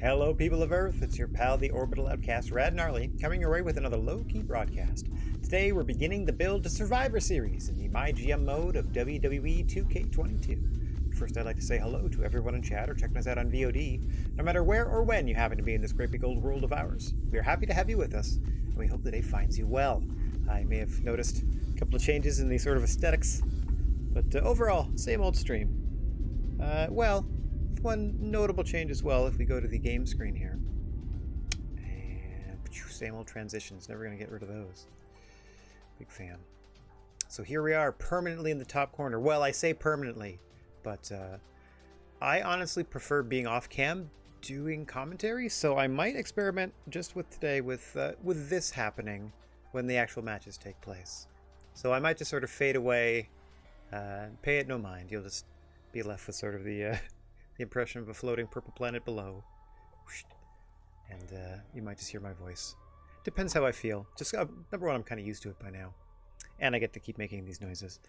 Hello, people of Earth. It's your pal, the Orbital Outcast, Rad Gnarly, coming your way with another low-key broadcast. Today, we're beginning the build to Survivor Series in the MyGM mode of WWE 2K22. First, I'd like to say hello to everyone in chat or checking us out on VOD, no matter where or when you happen to be in this great big old world of ours. We are happy to have you with us, and we hope the day finds you well. I may have noticed a couple of changes in the sort of aesthetics, but overall, same old stream. Well, one notable change as well if we go to the game screen here. And same old transitions, never going to get rid of those. Big fan. So here we are, permanently in the top corner. Well, I say permanently, but I honestly prefer being off cam doing commentary, so I might experiment just with today with this happening when the actual matches take place. So I might just sort of fade away, pay it no mind. You'll just be left with sort of the impression of a floating purple planet below. And you might just hear my voice. Depends how I feel. Just number one, I'm kind of used to it by now. And I get to keep making these noises.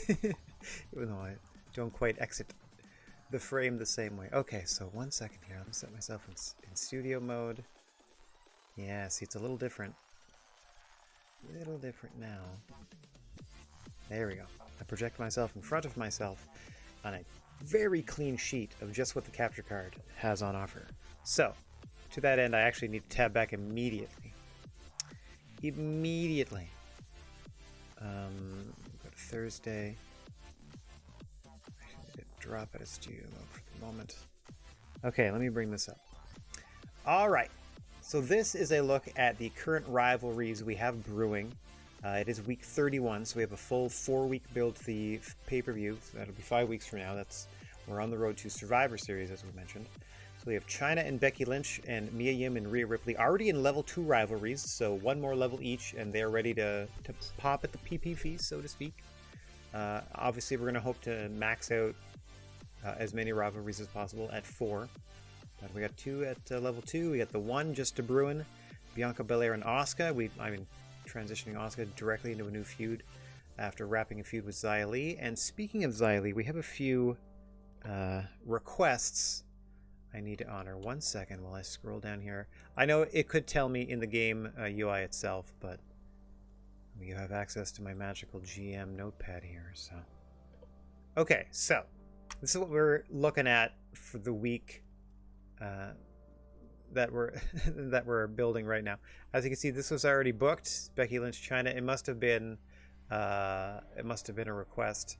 Even though I don't quite exit the frame the same way. Okay, so 1 second here. Let me set myself in studio mode. Yeah, see, it's a little different. A little different now. There we go. I project myself in front of myself on a very clean sheet of just what the capture card has on offer. So, to that end, I actually need to tab back immediately. Immediately. Go to Thursday. I need to drop out of studio mode for the moment. Okay, let me bring this up. Alright, so this is a look at the current rivalries we have brewing. It is week 31, so we have a full 4-week build to the pay-per-view. So that'll be 5 weeks from now. We're on the road to Survivor Series, as we mentioned. So we have Chyna and Becky Lynch and Mia Yim and Rhea Ripley already in level 2 rivalries, so one more level each, and they're ready to pop at the PPVs, so to speak. Obviously, we're going to hope to max out as many rivalries as possible at 4. But we got 2 at level 2. We got the 1 just to Bruin, Bianca Belair and Asuka. Transitioning Asuka directly into a new feud after wrapping a feud with Xia Li. And speaking of Xia Li, we have a few requests I need to honor. 1 second while I scroll down here. I know it could tell me in the game UI itself, but you have access to my magical GM notepad here. So, okay, so this is what we're looking at for the week that we're building right now. As you can see, this was already booked. Becky Lynch, Chyna. It must have been a request.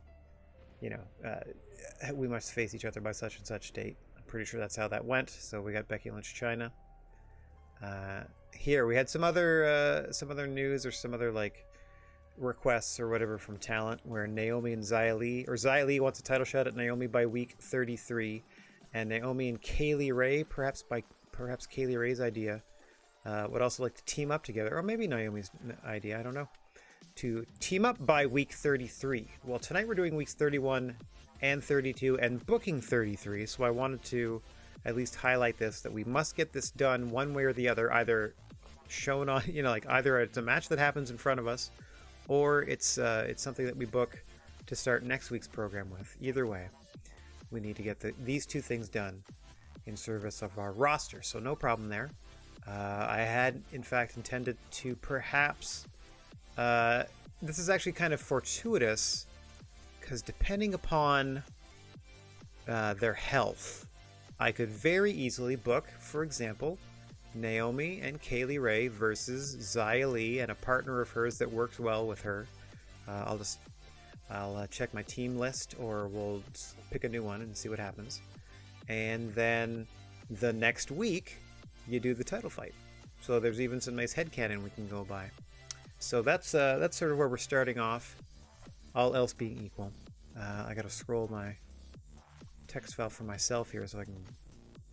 You know, we must face each other by such and such date. I'm pretty sure that's how that went. So we got Becky Lynch, Chyna. Here we had some other news or some other like requests or whatever from talent, where Naomi and Xia Li wants a title shot at Naomi by week 33, and Naomi and Kaylee Ray, perhaps Kaylee Ray's idea, would also like to team up together, or maybe Naomi's idea, I don't know, to team up by week 33. Well, tonight we're doing weeks 31 and 32 and booking 33, so I wanted to at least highlight this, that we must get this done one way or the other, either shown on, like either it's a match that happens in front of us, or it's something that we book to start next week's program with. Either way, we need to get these two things done in service of our roster, so no problem there. I had in fact intended to perhaps this is actually kind of fortuitous, because depending upon their health, I could very easily book, for example, Naomi and Kaylee Ray versus Xia Li and a partner of hers that works well with her. I'll check my team list, or we'll pick a new one and see what happens. And then the next week, you do the title fight. So there's even some nice headcanon we can go by. So that's sort of where we're starting off, all else being equal. I gotta scroll my text file for myself here so I can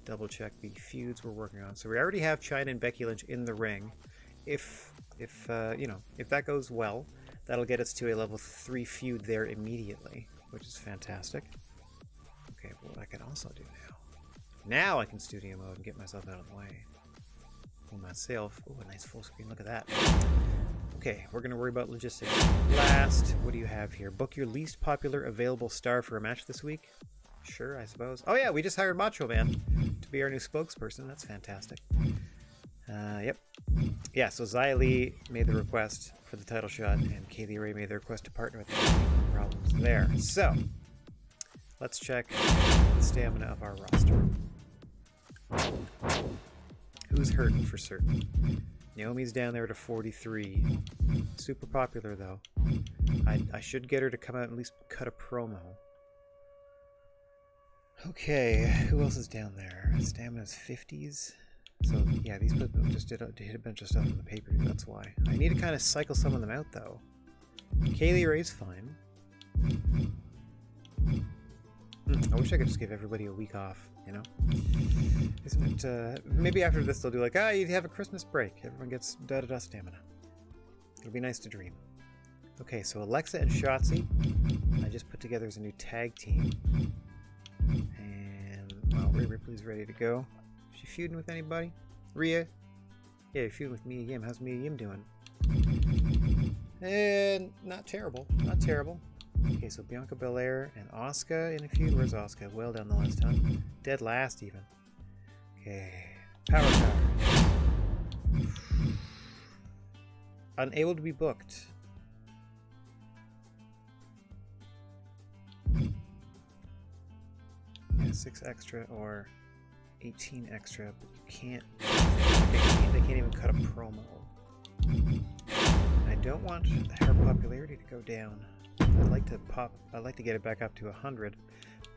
double check the feuds we're working on. So we already have Chyna and Becky Lynch in the ring. If that goes well, that'll get us to a level 3 feud there immediately, which is fantastic. Okay, what I can also do now I can studio mode and get myself out of the way. For myself. Oh, a nice full screen. Look at that. Okay, we're going to worry about logistics last. What do you have here? Book your least popular available star for a match this week. Sure, I suppose. Oh yeah, we just hired Macho Man to be our new spokesperson. That's fantastic. Yep. Yeah, so Xia Li made the request for the title shot, and Kaylee Ray made the request to partner with them. Problems there. So, let's check the stamina of our roster. Who's hurting for certain? Naomi's down there to 43. Super popular, though. I should get her to come out and at least cut a promo. Okay, who else is down there? Stamina's 50s. So, yeah, these people just hit a bunch of stuff in the pay-per-view, that's why. I need to kind of cycle some of them out, though. Kaylee Ray's fine. I wish I could just give everybody a week off, you know? Isn't it, maybe after this they'll do like, you have a Christmas break. Everyone gets da-da-da stamina. It'll be nice to dream. Okay, so Alexa and Shotzi, I just put together as a new tag team. And, well, Rhea Ripley's ready to go. Is she feuding with anybody? Rhea? Yeah, you're feuding with Mia Yim. How's Mia Yim doing? And not terrible. Not terrible. Okay, so Bianca Belair and Asuka in a feud. Where's Asuka? Well down the list, huh? Dead last, even. Okay. Power card. Unable to be booked. Yeah, 6 extra or 18 extra, but you can't. They can't even cut a promo. I don't want her popularity to go down. I'd like to get it back up to 100,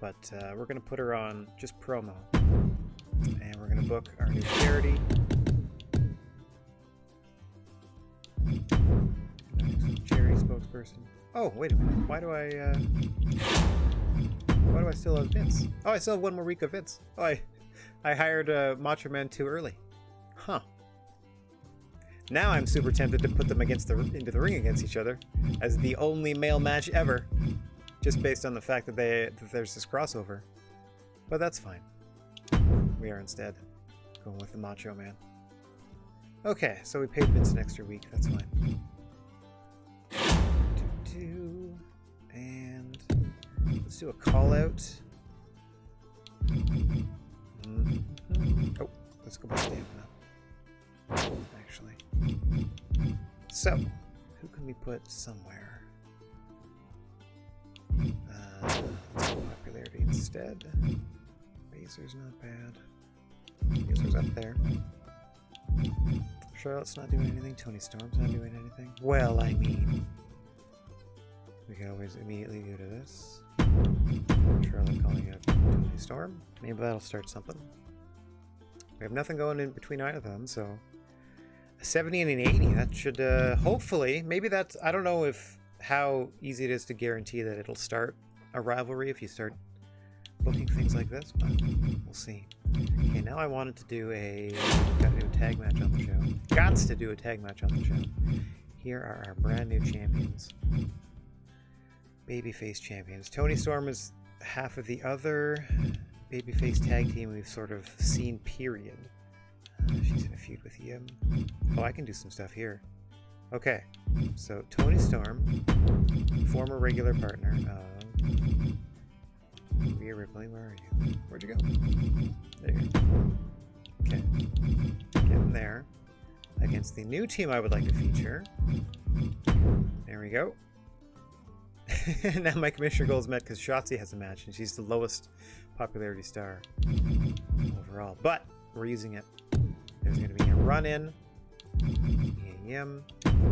but we're gonna put her on just promo, and we're gonna book our new charity. Charity spokesperson. Oh, wait a minute. Why do I still have Vince? Oh, I still have one more week of Vince. Oh, I hired Macho Man too early. Huh. Now I'm super tempted to put them into the ring against each other as the only male match ever, just based on the fact that there's this crossover. But that's fine. We are instead going with the Macho Man. Okay, so we paid Vince an extra week. That's fine. And let's do a call out. Oh, let's go by stamina. Actually. So, who can we put somewhere? Let's do popularity instead. Razor's not bad. Razor's up there. Charlotte's not doing anything. Tony Storm's not doing anything. Well, I mean, we can always immediately go to this. Charlotte calling out Tony Storm. Maybe that'll start something. We have nothing going in between either of them, so a 70 and an 80. That should hopefully, maybe that's, I don't know how easy it is to guarantee that it'll start a rivalry if you start booking things like this, but we'll see. Okay, now I wanted to do gotta do a tag match on the show. Gots to do a tag match on the show. Here are our brand new champions. Babyface champions. Tony Storm is half of the other babyface tag team we've sort of seen, period. She's in a feud with Yim. Oh, I can do some stuff here. Okay, so Tony Storm, former regular partner of Rhea Ripley. Where are you? Where'd you go? There you go. Okay, get in there. Against the new team I would like to feature. There we go. Now my commissioner goal is met because Shotzi has a match and she's the lowest popularity star overall. But we're using it. There's going to be a run-in. Yim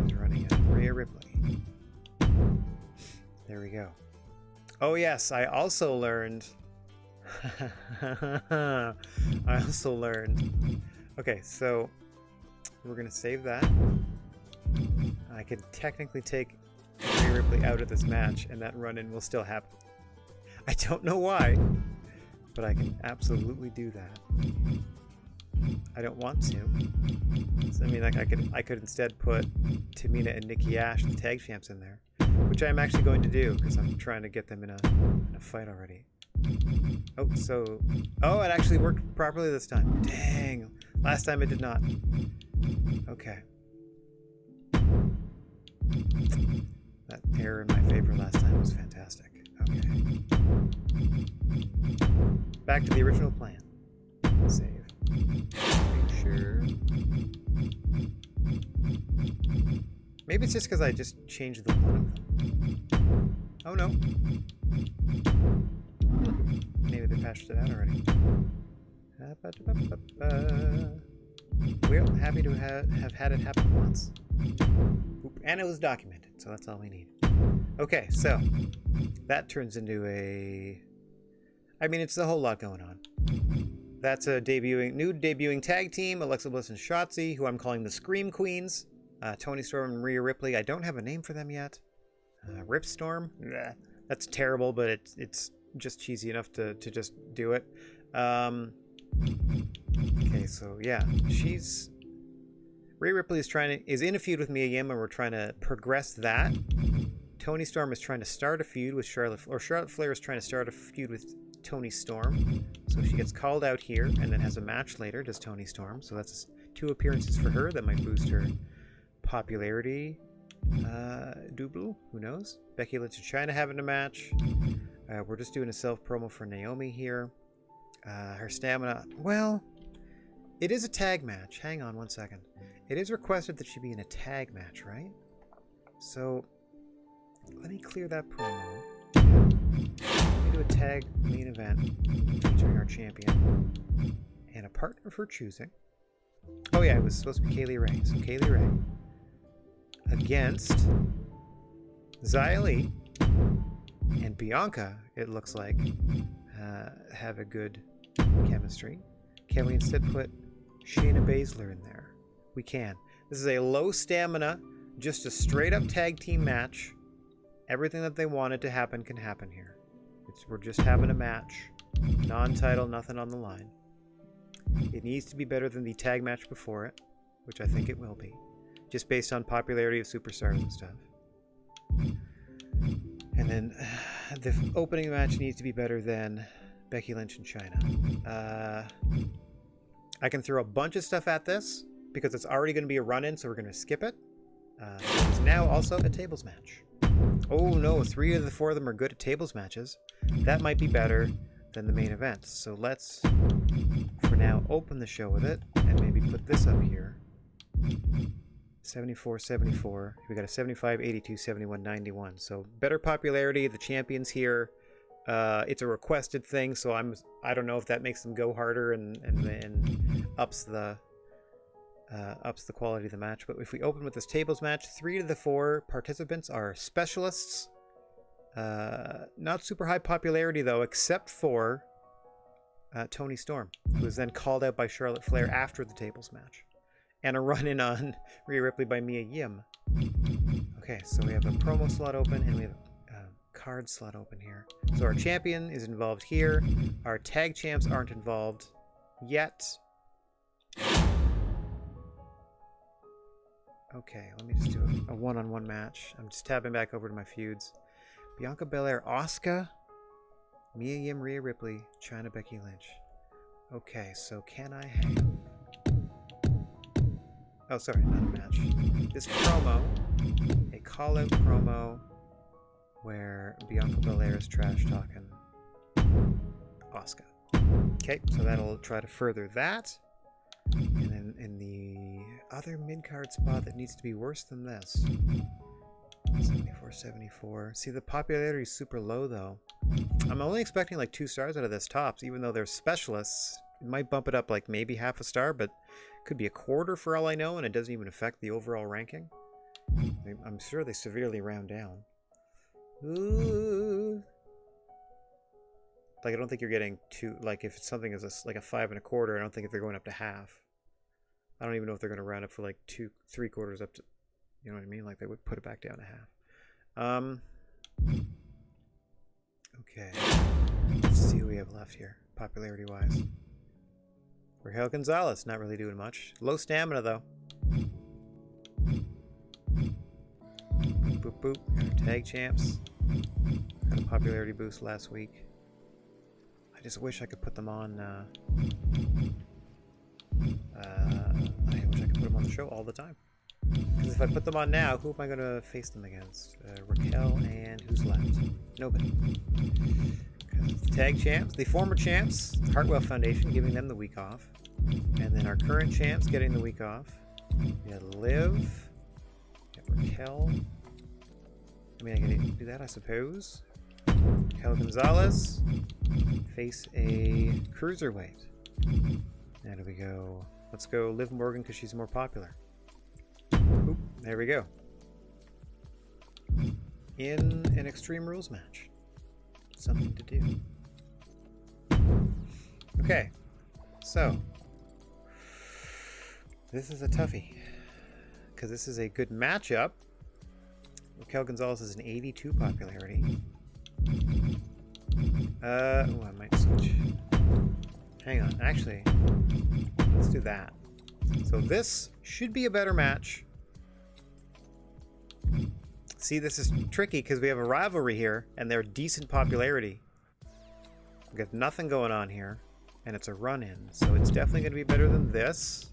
is running in Rhea Ripley. There we go. Oh yes, I also learned. Okay, so we're going to save that. I could technically take Rhea Ripley out of this match and that run-in will still happen. I don't know why, but I can absolutely do that. I don't want to. So, I mean, like I could instead put Tamina and Nikki Ash, the tag champs, in there, which I'm actually going to do because I'm trying to get them in a fight already. Oh, it actually worked properly this time. Dang, last time it did not. Okay. That error in my favor last time was fantastic. Okay. Back to the original plan. Save. Make sure. Maybe it's just because I just changed the one of them. Oh no. Maybe they patched it out already. We're happy to have had it happen once. Oop, and it was documented, so that's all we need. Okay, so that turns into a... I mean, it's a whole lot going on. That's a new debuting tag team, Alexa Bliss and Shotzi, who I'm calling the Scream Queens. Toni Storm and Rhea Ripley. I don't have a name for them yet. Ripstorm? Nah, that's terrible, but it's just cheesy enough to just do it. Okay, so yeah, Rhea Ripley is in a feud with Mia Yim, and we're trying to progress that. Toni Storm is trying to start a feud with Charlotte Flair is trying to start a feud with Toni Storm. So she gets called out here and then has a match later, does Toni Storm. So that's 2 appearances for her. That might boost her popularity. Double, who knows? Becky Lynch and Chyna having a match. We're just doing a self-promo for Naomi here. Her stamina, well, it is a tag match. Hang on one second. It is requested that she be in a tag match, right? So, let me clear that promo. Let me do a tag main event featuring our champion and a partner of her choosing. Oh yeah, it was supposed to be Kaylee Ray. So Kaylee Ray against Xia Li and Bianca, it looks like, have a good chemistry. Can we instead put Shayna Baszler in there? We can. This is a low stamina, just a straight up tag team match. Everything that they wanted to happen can happen here. We're just having a match. Non-title, nothing on the line. It needs to be better than the tag match before it, which I think it will be, just based on popularity of superstars and stuff. And then the opening match needs to be better than Becky Lynch and Chyna. I can throw a bunch of stuff at this because it's already going to be a run-in, so we're going to skip it. There's now also a tables match. Oh no, 3 of the 4 of them are good at tables matches. That might be better than the main event. So let's, for now, open the show with it and maybe put this up here. 74, 74. We got a 75, 82, 71, 91. So better popularity. The champion's here. It's a requested thing, so I don't know if that makes them go harder and ups the quality of the match. But if we open with this tables match, 3 of the 4 participants are specialists. Not super high popularity though, except for Toni Storm, who was then called out by Charlotte Flair after the tables match, and a run-in on Rhea Ripley by Mia Yim. Okay, so we have a promo slot open and we have a card slot open here. So our champion is involved here. Our tag champs aren't involved yet. Okay, let me just do a one-on-one match. I'm just tapping back over to my feuds. Bianca Belair, Asuka, Mia Yim, Rhea Ripley, Chyna, Becky Lynch. Okay, so can I have... Oh, sorry, not a match. This promo, a call-out promo where Bianca Belair is trash-talking Asuka. Okay, so that'll try to further that. And then in the other mid-card spot that needs to be worse than this. 74, 74. See, the popularity is super low, though. I'm only expecting like 2 stars out of this tops, even though they're specialists. It might bump it up like maybe half a star, but could be a quarter for all I know, and it doesn't even affect the overall ranking. I'm sure they severely round down. Ooh. Like, I don't think you're getting like, if something is like a 5 1/4, I don't think if they're going up to half. I don't even know if they're going to round up for like 2 3/4 up to, you know what I mean? Like, they would put it back down to half. Okay. Let's see who we have left here, popularity-wise. Raquel Gonzalez, not really doing much. Low stamina, though. Boop, boop, boop. Got our tag champs. Got a popularity boost last week. I just wish I could put them on, I wish I could put them on the show all the time. Because if I put them on now, who am I going to face them against? Raquel and who's left? Nobody. Tag champs, the former champs, Hartwell Foundation giving them the week off. And then our current champs getting the week off. We got Liv. We got Raquel. I mean, I can do that, I suppose. Raquel Gonzalez. Face a cruiserweight. There we go. Let's go Liv Morgan because she's more popular. Oop, there we go. In an Extreme Rules match. Something to do. Okay, so this is a toughie because this is a good matchup. Raquel Gonzalez is an 82 popularity. I might switch. Hang on, actually, let's do that. So this should be a better match. See, this is tricky because we have a rivalry here and they're decent popularity. We got nothing going on here and it's a run-in, so it's definitely going to be better than this.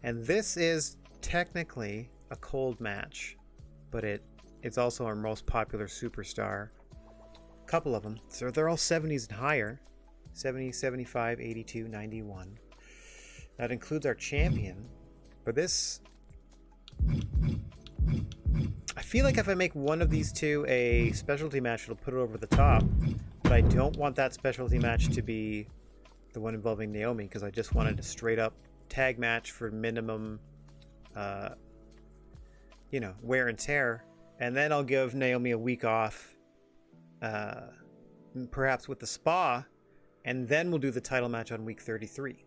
And this is technically a cold match, but it's also our most popular superstar. A couple of them, so they're all 70s and higher. 70, 75, 82, 91. That includes our champion, but this... I feel like if I make one of these two a specialty match, it'll put it over the top. But I don't want that specialty match to be the one involving Naomi, because I just wanted a straight up tag match for minimum, you know, wear and tear. And then I'll give Naomi a week off, perhaps with the spa, and then we'll do the title match on week 33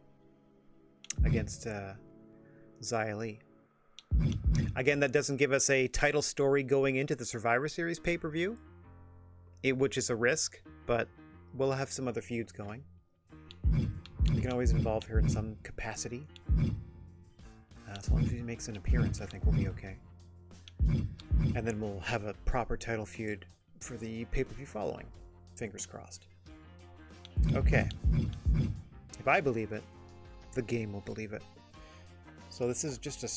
against Xia Li. Again, that doesn't give us a title story going into the Survivor Series pay-per-view, which is a risk, but we'll have some other feuds going. We can always involve her in some capacity. As long as she makes an appearance, I think we'll be okay. And then we'll have a proper title feud for the pay-per-view following. Fingers crossed. Okay. If I believe it, the game will believe it. So this is just a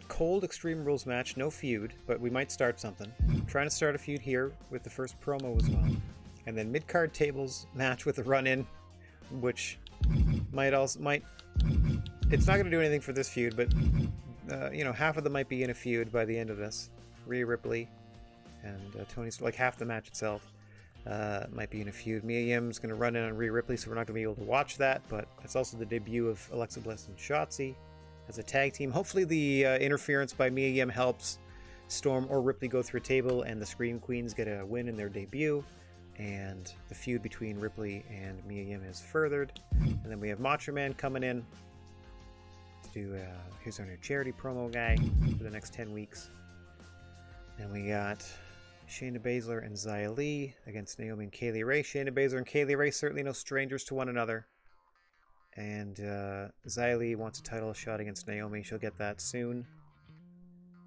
cold Extreme Rules match, no feud, but we might start something. I'm trying to start a feud here with the first promo as well. And then mid-card tables match with a run-in, which it's not going to do anything for this feud, but you know, half of them might be in a feud by the end of this. Rhea Ripley and Tony's, like half the match itself might be in a feud. Mia Yim's going to run in on Rhea Ripley, so we're not going to be able to watch that, but it's also the debut of Alexa Bliss and Shotzi as a tag team. Hopefully the interference by Mia Yim helps Storm or Ripley go through a table and the Scream Queens get a win in their debut, and the feud between Ripley and Mia Yim is furthered. And then we have Macho Man coming in to do here's our new charity promo guy for the next 10 weeks. And we got Shayna Baszler and Xia Li against Naomi and Kaylee Ray. Shayna Baszler and Kaylee Ray certainly no strangers to one another. And Xia Li wants a title shot against Naomi. She'll get that soon.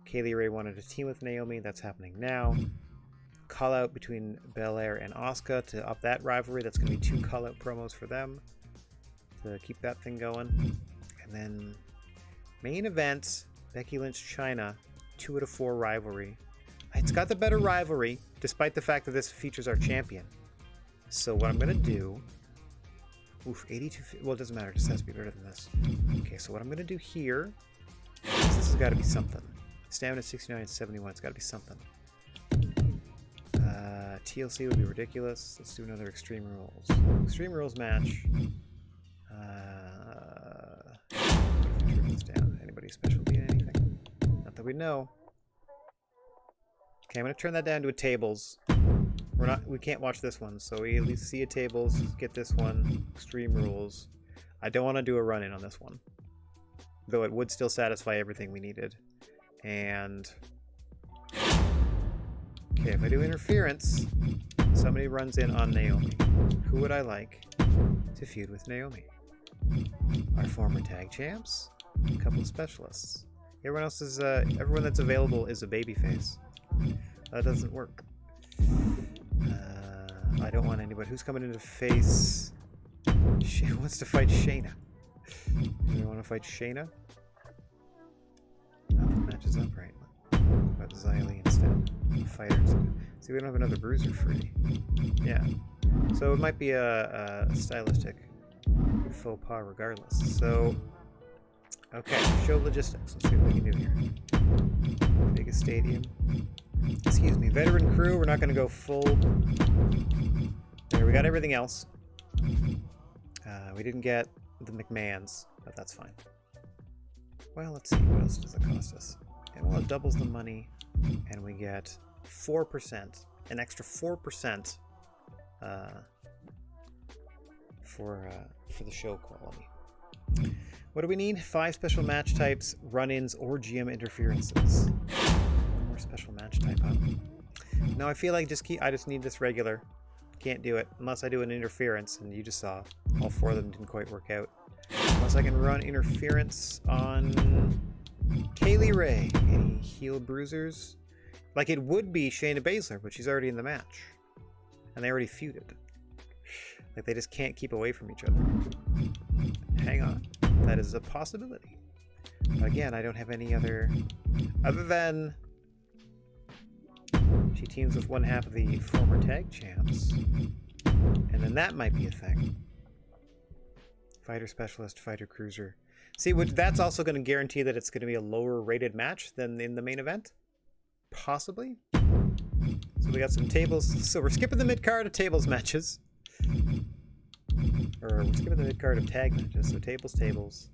Kaylee Ray wanted to team with Naomi. That's happening now. Call out between Belair and Asuka to up that rivalry. That's going to be 2 call out promos for them to keep that thing going. And then main event, Becky Lynch Chyna, 2 out of 4 rivalry. It's got the better rivalry, despite the fact that this features our champion. So what I'm going to do... Oof, 82... Well, it doesn't matter. It just has to be better than this. Okay, so what I'm going to do here... This has got to be something. Stamina 69 and 71. It's got to be something. TLC would be ridiculous. Let's do another Extreme Rules. Extreme Rules match. Turn this down. Anybody specialty in anything? Not that we know. Okay, I'm gonna turn that down to a tables. We can't watch this one, so we at least see a tables, get this one, Extreme Rules. I don't want to do a run-in on this one, though it would still satisfy everything we needed. And okay, if I do interference, somebody runs in on Naomi. Who would I like to feud with Naomi? Our former tag champs, a couple of specialists. Everyone else is everyone that's available is a babyface. That doesn't work. I don't want anybody who's coming in to face. Who wants to fight Shayna? Do you want to fight Shayna? Nothing matches up right. about Xylee instead. Fighters. See, we don't have another bruiser free. Yeah. So it might be a stylistic faux pas regardless. So, okay, show logistics. Let's see what we can do here. Biggest stadium. Excuse me, veteran crew. We're not going to go full. There, we got everything else. We didn't get the McMahons, but that's fine. Well, let's see, what else does it cost us? And well, it doubles the money, and we get 4%, an extra 4% for the show quality. What do we need? 5 special match types, run-ins, or GM interferences. One more special match type, huh? No, I feel like I just need this regular. Can't do it unless I do an interference, and you just saw all 4 of them didn't quite work out. Unless I can run interference on Kaylee Ray. Any heel bruisers? Like, it would be Shayna Baszler, but she's already in the match. And they already feuded. Like, they just can't keep away from each other. Hang on. That is a possibility. But again, I don't have any other than she teams with one half of the former tag champs. And then that might be a thing. Fighter specialist, fighter cruiser. See, that's also going to guarantee that it's going to be a lower rated match than in the main event. Possibly. So we got some tables. So we're skipping the mid-card of tables matches. Or we're skipping the mid-card of tag matches. So tables.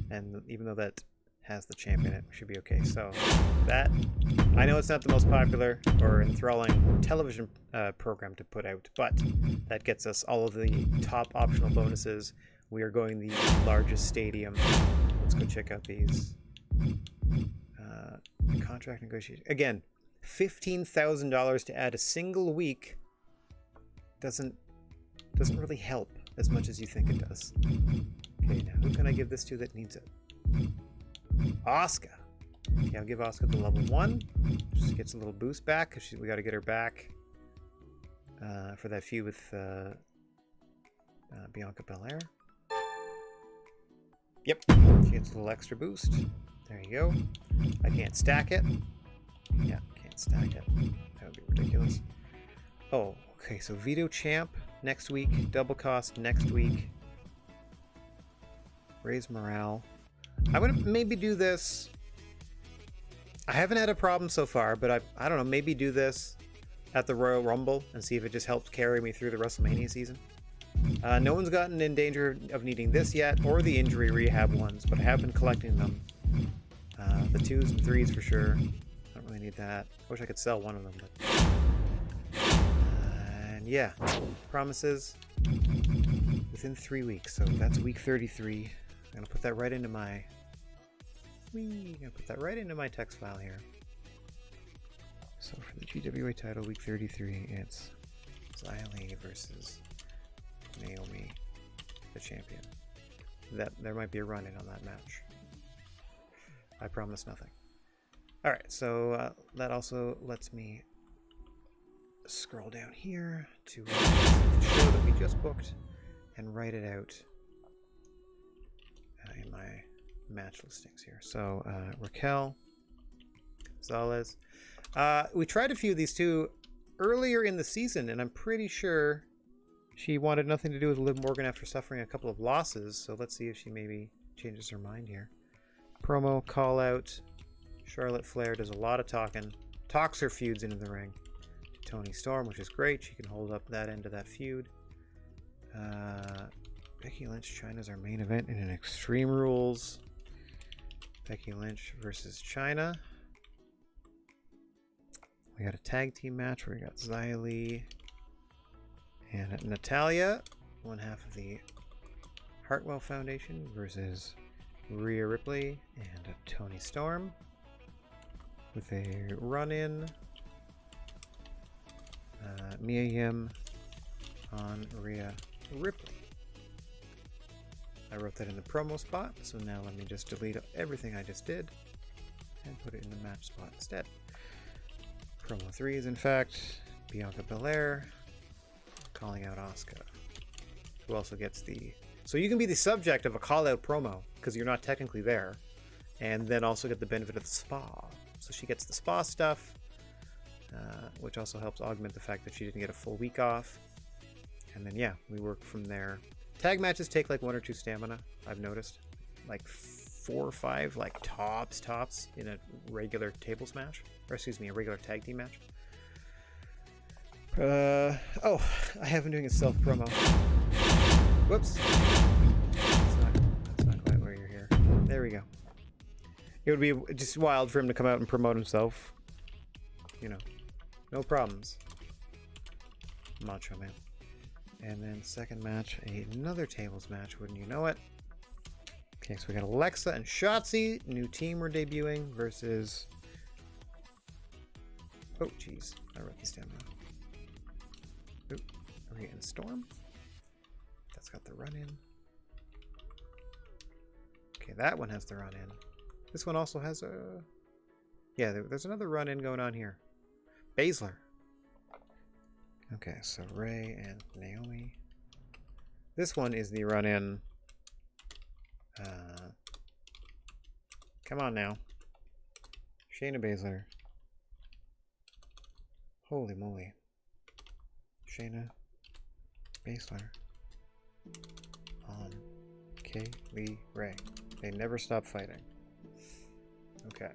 And even though that has the champ in it, we should be okay. So that, I know it's not the most popular or enthralling television program to put out, but that gets us all of the top optional bonuses. We are going the largest stadium. Let's go check out these. Contract negotiation. Again, $15,000 to add a single week doesn't really help as much as you think it does. Okay, now who can I give this to that needs it? Asuka. Okay, I'll give Asuka the level 1. Just gets a little boost back because we got to get her back for that feud with Bianca Belair. Yep, she gets a little extra boost. There you go. I can't stack it. Yeah, can't stack it. That would be ridiculous. Oh, okay, so Veto Champ next week. Double cost next week. Raise morale. I'm going to maybe do this. I haven't had a problem so far, but I don't know, maybe do this at the Royal Rumble and see if it just helps carry me through the WrestleMania season. No one's gotten in danger of needing this yet, or the injury rehab ones, but I have been collecting them. The 2s and 3s for sure. I don't really need that. I wish I could sell one of them, but... and yeah, promises within 3 weeks, so that's week 33. I'm gonna put that right into my... text file here. So for the GWA title, week 33, it's Xylee versus Naomi, the champion. There might be a run-in on that match. I promise nothing. Alright, so that also lets me scroll down here to the show that we just booked and write it out in my match listings here. So Raquel Gonzalez. We tried a few of these two earlier in the season, and I'm pretty sure she wanted nothing to do with Liv Morgan after suffering a couple of losses. So let's see if she maybe changes her mind here. Promo, call out. Charlotte Flair does a lot of talking. Talks her feuds into the ring. To Toni Storm, which is great. She can hold up that end of that feud. Becky Lynch, Chyna's our main event in an Extreme Rules. Becky Lynch versus Chyna. We got a tag team match where we got Xylee and Natalya, one half of the Hartwell Foundation, versus Rhea Ripley and Toni Storm with a run-in. Mia Yim on Rhea Ripley. I wrote that in the promo spot, so now let me just delete everything I just did and put it in the match spot instead. Promo 3 is in fact Bianca Belair calling out Asuka, who also gets the... So you can be the subject of a call-out promo because you're not technically there, and then also get the benefit of the spa. So she gets the spa stuff, which also helps augment the fact that she didn't get a full week off. And then, yeah, we work from there. Tag matches take like 1 or 2 stamina, I've noticed. Like 4 or 5, like tops in a regular tables match. Or excuse me, a regular tag team match. Oh, I have been doing a self-promo. Whoops. That's not quite where you're here. There we go. It would be just wild for him to come out and promote himself. You know, no problems. Macho Man. And then second match, another tables match, wouldn't you know it? Okay, so we got Alexa and Shotzi, new team we're debuting versus... Oh, jeez, I wrote this down wrong. Oop, are we getting Storm? That's got the run-in. Okay, that one has the run-in. This one also has a... Yeah, there's another run-in going on here. Baszler. Okay, so Ray and Naomi. This one is the run-in. Come on now. Shayna Baszler. Holy moly. Shayna Baszler. On Kaylee Ray. They never stop fighting. Okay.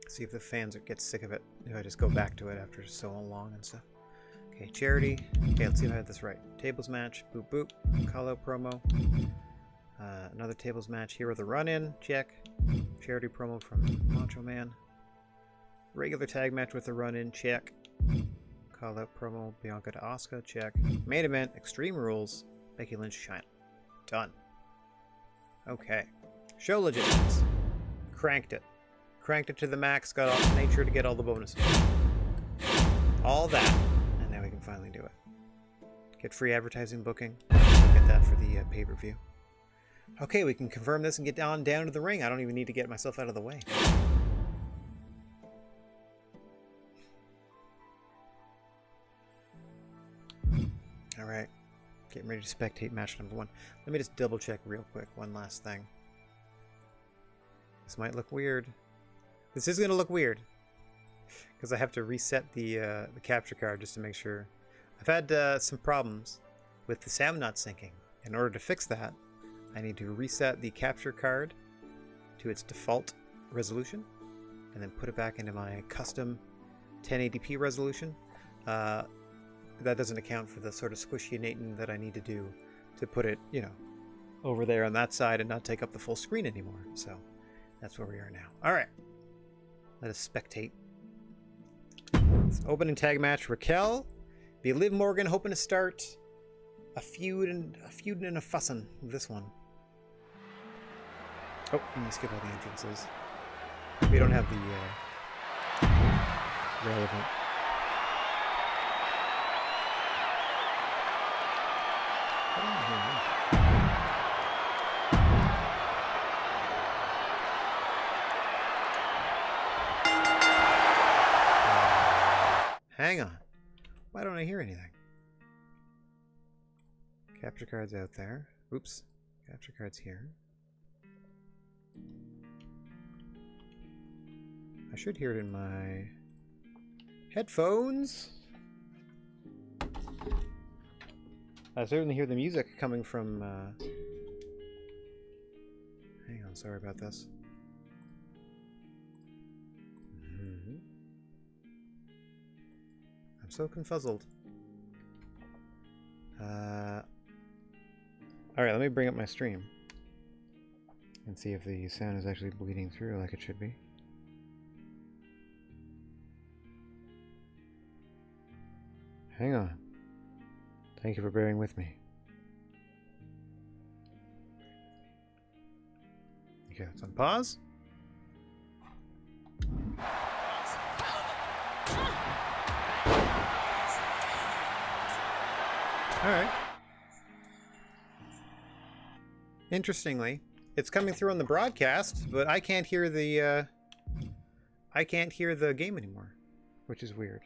See if the fans get sick of it. If I just go back to it after so long and stuff. Okay, Charity. Okay, let's see if I have this right. Tables match. Boop boop. Call out promo. Another tables match. Hero the run-in. Check. Charity promo from Macho Man. Regular tag match with the run-in. Check. Call out promo. Bianca to Asuka. Check. Main event. Extreme Rules. Becky Lynch. China. Done. Okay. Show logistics. Cranked it. Cranked it to the max, made sure to get all the bonuses. All that. And now we can finally do it. Get free advertising booking. Get that for the pay-per-view. Okay, we can confirm this and get down to the ring. I don't even need to get myself out of the way. Alright. Getting ready to spectate match number 1. Let me just double check real quick. One last thing. This might look weird. This is going to look weird because I have to reset the capture card just to make sure. I've had some problems with the sound not syncing. In order to fix that, I need to reset the capture card to its default resolution and then put it back into my custom 1080p resolution. That doesn't account for the sort of squishy-nating that I need to do to put it, you know, over there on that side and not take up the full screen anymore. So that's where we are now. All right. Let us spectate. It's an opening tag match. Raquel be Liv Morgan, hoping to start a feud and a fussin' with this one. Oh, let me skip all the entrances. We don't have the relevant. Hang on. Why don't I hear anything? Capture card's out there. Oops. Capture card's here. I should hear it in my headphones. I certainly hear the music coming from... Hang on, sorry about this. So confuzzled. Alright, let me bring up my stream and see if the sound is actually bleeding through like it should be. Hang on. Thank you for bearing with me. Okay, let's unpause. Alright. Interestingly, it's coming through on the broadcast, but I can't hear the game anymore, which is weird.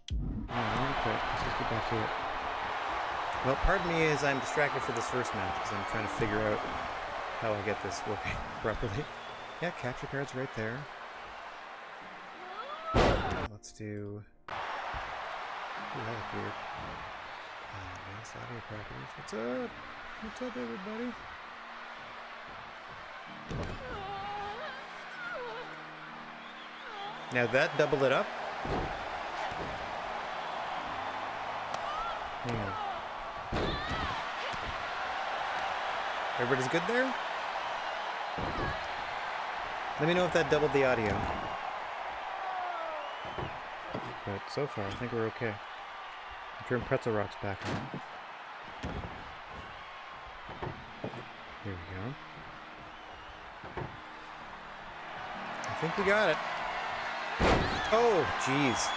Let's just get back to it. Well, pardon me as I'm distracted for this first match because I'm trying to figure out how I get this working properly. Yeah, capture cards right there. Let's do... Ooh, that looked weird. Nice audio properties. What's up? What's up, everybody? Now that doubled it up. Hang on. Everybody's good there? Let me know if that doubled the audio. But so far, I think we're okay. Turn Pretzel Rock's back on. Here we go. I think we got it. Oh, jeez.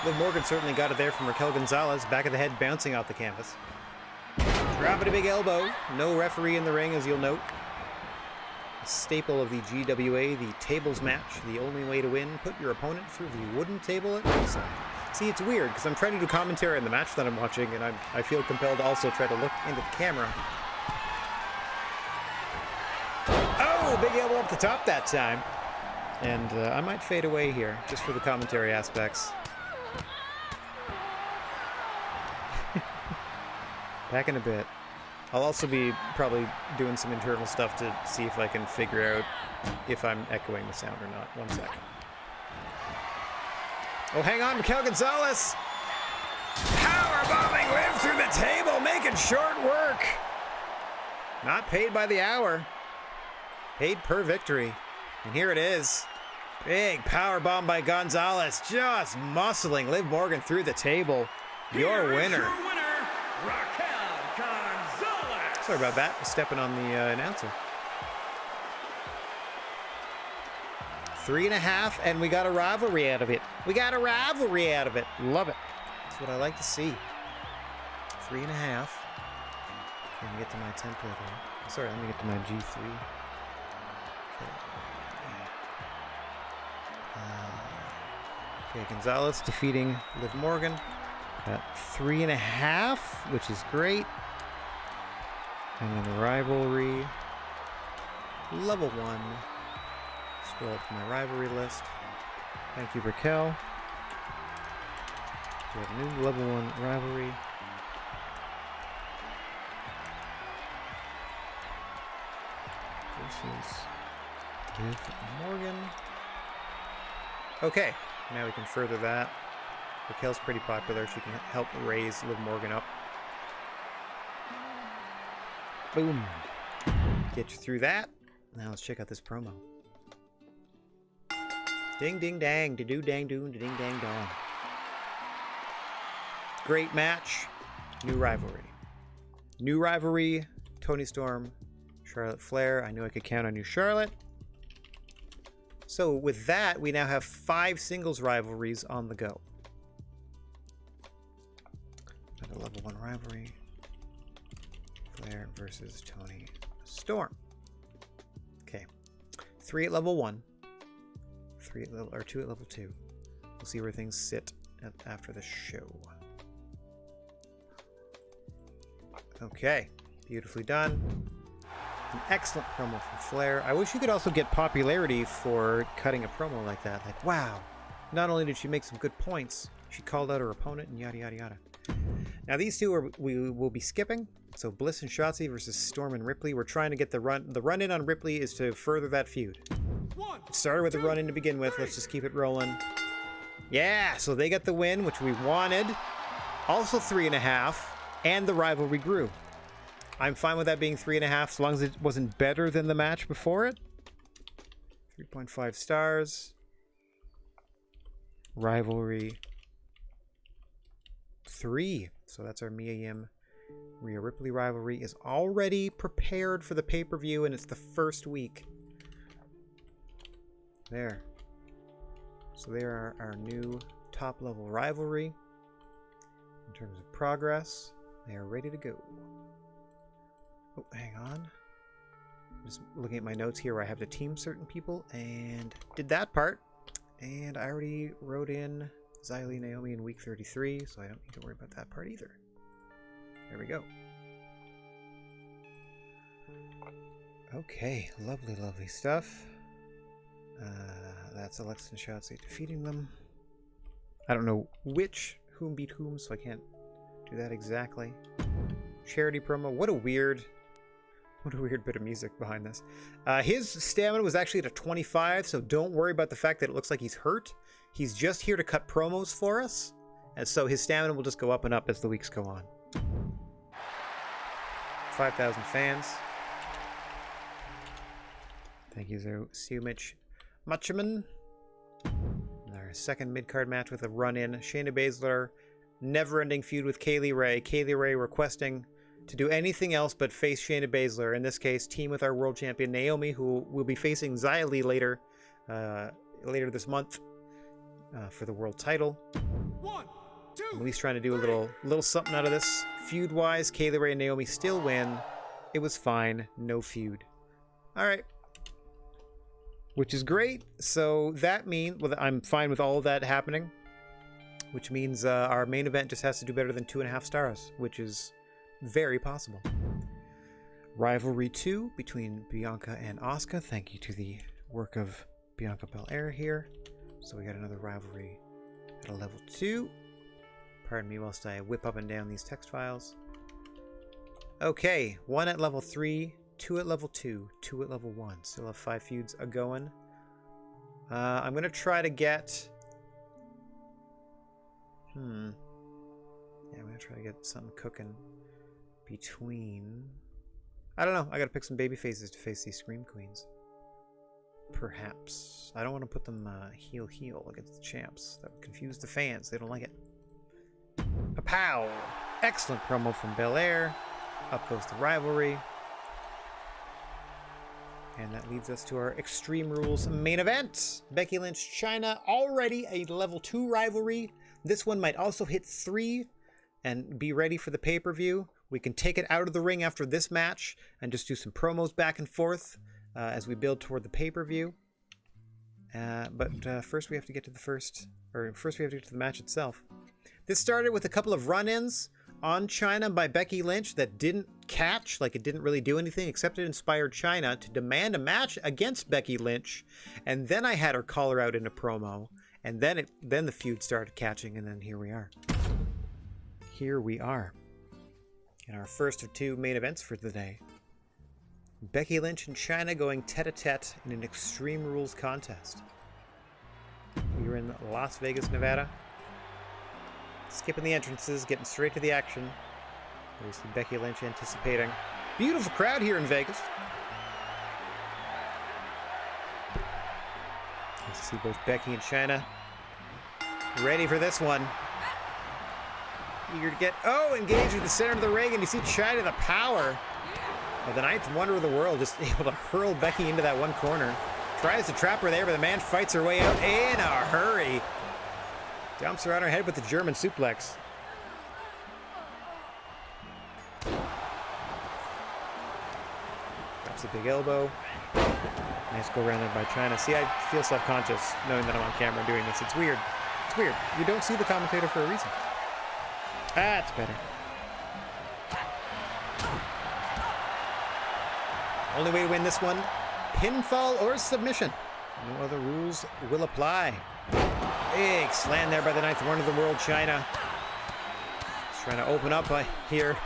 Liv Morgan certainly got it there from Raquel Gonzalez. Back of the head bouncing off the canvas. Dropping a big elbow. No referee in the ring, as you'll note. A staple of the GWA, the tables match. The only way to win, put your opponent through the wooden table at ringside. See, it's weird, because I'm trying to do commentary on the match that I'm watching, and I feel compelled to also try to look into the camera. Oh, big elbow up the top that time. And I might fade away here, just for the commentary aspects. Back in a bit. I'll also be probably doing some internal stuff to see if I can figure out if I'm echoing the sound or not. 1 second. Oh, hang on, Raquel Gonzalez! Powerbombing Liv through the table, making short work! Not paid by the hour. Paid per victory. And here it is. Big powerbomb by Gonzalez, just muscling Liv Morgan through the table. Your winner. Sorry about that, stepping on the announcer. 3.5, and we got a rivalry out of it. We got a rivalry out of it. Love it. That's what I like to see. 3.5. Let me get to my template here. Sorry, let me get to my G3. Okay, Gonzalez defeating Liv Morgan. Got 3.5, which is great. And then rivalry. Level 1. Scroll up to my rivalry list. Thank you, Raquel. We have a new level 1 rivalry. Versus Liv Morgan. Okay, now we can further that. Raquel's pretty popular. She can help raise Liv Morgan up. Boom. Get you through that. Now let's check out this promo. Ding ding dang, da doo dang doon, da ding dang dong. Great match. New rivalry. New rivalry. Toni Storm, Charlotte Flair. I knew I could count on you, Charlotte. So with that, we now have 5 singles rivalries on the go. Got a level 1 rivalry. Flair versus Toni Storm. Okay. 3 at level 1. 3 at level, or 2 at level 2. We'll see where things sit after the show. Okay. Beautifully done. An excellent promo from Flair. I wish you could also get popularity for cutting a promo like that. Like, wow. Not only did she make some good points, she called out her opponent and yada yada yada. Now these two we will be skipping. So Bliss and Shotzi versus Storm and Ripley. We're trying to get the run. The run in on Ripley is to further that feud. It started with the run in to begin with. Let's just keep it rolling. Yeah, so they got the win, which we wanted. Also 3.5, and the rivalry grew. I'm fine with that being 3.5, as long as it wasn't better than the match before it. 3.5 stars. Rivalry 3. So that's our Mia Yim Rhea Ripley rivalry is already prepared for the pay-per-view, and it's the first week. There. So there are our new top-level rivalry. In terms of progress, they are ready to go. Oh, hang on. I'm just looking at my notes here where I have to team certain people, and did that part. And I already wrote in Xylee Naomi in week 33, so I don't need to worry about that part either. There we go. Okay, lovely, lovely stuff. That's Alexa and Shotzi defeating them. I don't know whom beat whom, so I can't do that exactly. Charity promo. What a weird bit of music behind this. His stamina was actually at a 25, so don't worry about the fact that it looks like he's hurt. He's just here to cut promos for us, and so his stamina will just go up and up as the weeks go on. 5,000 fans. Thank you, Siumich Machaman. Our second mid-card match with a run-in. Shayna Baszler, never-ending feud with Kaylee Ray. Kaylee Ray requesting to do anything else but face Shayna Baszler. In this case, team with our world champion Naomi, who will be facing Xia Li later this month for the world title. 1, 2, at least trying to do a little something out of this. Feud-wise, Kaylee Ray and Naomi still win. It was fine. No feud. All right. Which is great. So that means, well, I'm fine with all of that happening, which means our main event just has to do better than 2.5 stars, which is very possible. Rivalry 2 between Bianca and Asuka. Thank you to the work of Bianca Belair here. So we got another rivalry at a level 2. Pardon me whilst I whip up and down these text files. Okay, 1 at level 3. 2 at level 2, 2 at level 1. Still have 5 feuds a-going. I'm going to try to get... Yeah, I'm going to try to get something cooking between... I don't know. I got to pick some baby faces to face these Scream Queens. Perhaps. I don't want to put them heel against the champs. That would confuse the fans. They don't like it. Pow! Excellent promo from Belair. Up goes the rivalry. And that leads us to our Extreme Rules main event. Becky Lynch, Chyna, already a level 2 rivalry. This one might also hit 3 and be ready for the pay-per-view. We can take it out of the ring after this match and just do some promos back and forth as we build toward the pay-per-view. But first we have to get to the match itself. This started with a couple of run-ins on Chyna by Becky Lynch that didn't catch, like it didn't really do anything, except it inspired Chyna to demand a match against Becky Lynch, and then I had her call her out in a promo, and then the feud started catching, and then here we are. Here we are. In our first of 2 main events for the day. Becky Lynch and Chyna going tete-a-tete in an Extreme Rules contest. We are in Las Vegas, Nevada. Skipping the entrances, getting straight to the action. We see Becky Lynch anticipating. Beautiful crowd here in Vegas. Nice to see both Becky and Chyna ready for this one. Eager to get, engaged with the center of the ring, and you see Chyna, the power of the 9th wonder of the world, just able to hurl Becky into that one corner. Tries to trap her there, but the man fights her way out in a hurry. Dumps her on her head with the German suplex. Drops a big elbow. Nice go around there by Chyna. See, I feel self-conscious knowing that I'm on camera doing this. It's weird. It's weird. You don't see the commentator for a reason. That's better. Only way to win this one, pinfall or submission. No other rules will apply. Big slam there by the 9th wonder of the world, Chyna. She's trying to open up here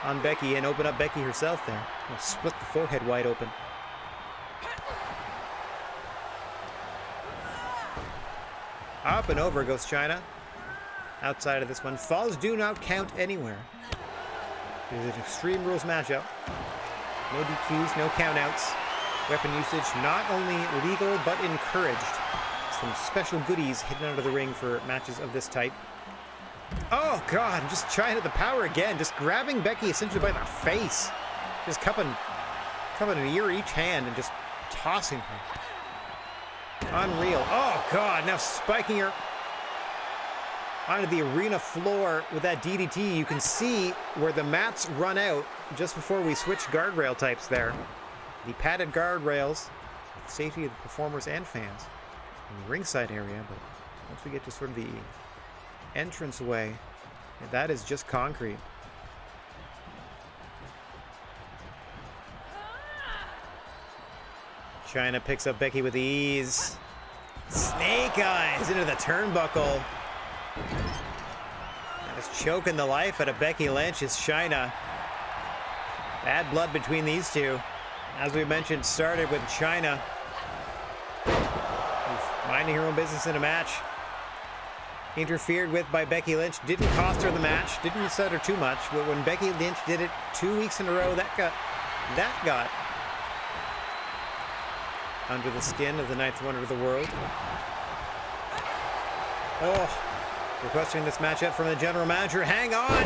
on Becky and open up Becky herself there. I'll split the forehead wide open. Up and over goes Chyna. Outside of this one, falls do not count anywhere. It is an Extreme Rules matchup. No DQs, no countouts. Weapon usage not only legal but encouraged. Some special goodies hidden under the ring for matches of this type. Oh God, just Chyna the power again, just grabbing Becky essentially by the face. Just cupping an ear each hand and just tossing her. Unreal. Oh God, now spiking her onto the arena floor with that DDT. You can see where the mats run out just before we switch guardrail types there. The padded guardrails, for the safety of the performers and fans in the ringside area, but once we get to sort of the entranceway, that is just concrete. Chyna picks up Becky with ease. Snake eyes into the turnbuckle. That is choking the life out of Becky Lynch is Chyna. Bad blood between these two. As we mentioned, started with Chyna minding her own business in a match. Interfered with by Becky Lynch. Didn't cost her the match. Didn't upset her too much. But when Becky Lynch did it 2 weeks in a row, that got under the skin of the ninth wonder of the world. Oh, requesting this matchup from the general manager. Hang on.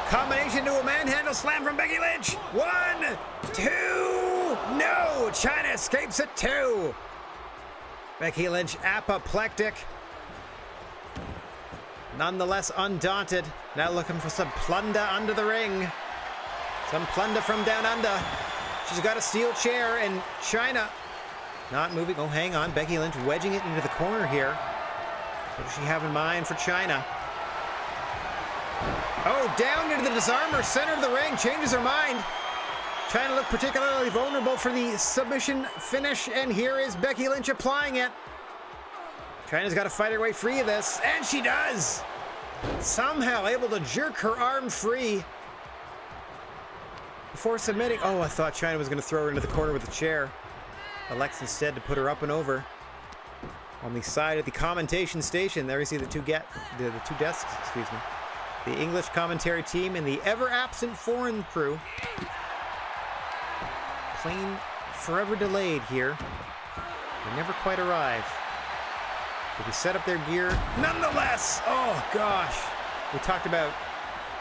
Combination to a manhandle slam from Becky Lynch. 1, 2. No, Chyna escapes it 2. Becky Lynch apoplectic. Nonetheless undaunted. Now looking for some plunder under the ring. Some plunder from down under. She's got a steel chair and Chyna not moving. Oh, hang on. Becky Lynch wedging it into the corner here. What does she have in mind for Chyna? Oh, down into the disarmer, center of the ring, changes her mind. Chyna looked particularly vulnerable for the submission finish, and here is Becky Lynch applying it. Chyna's got to fight her way free of this, and she does! Somehow able to jerk her arm free before submitting. Oh, I thought Chyna was going to throw her into the corner with the chair. Elects instead to put her up and over. On the side of the commentation station, there you see the two desks, excuse me. The English commentary team and the ever-absent foreign crew. Plane forever delayed here. They never quite arrive. Did we set up their gear? Nonetheless! Oh, gosh. We talked about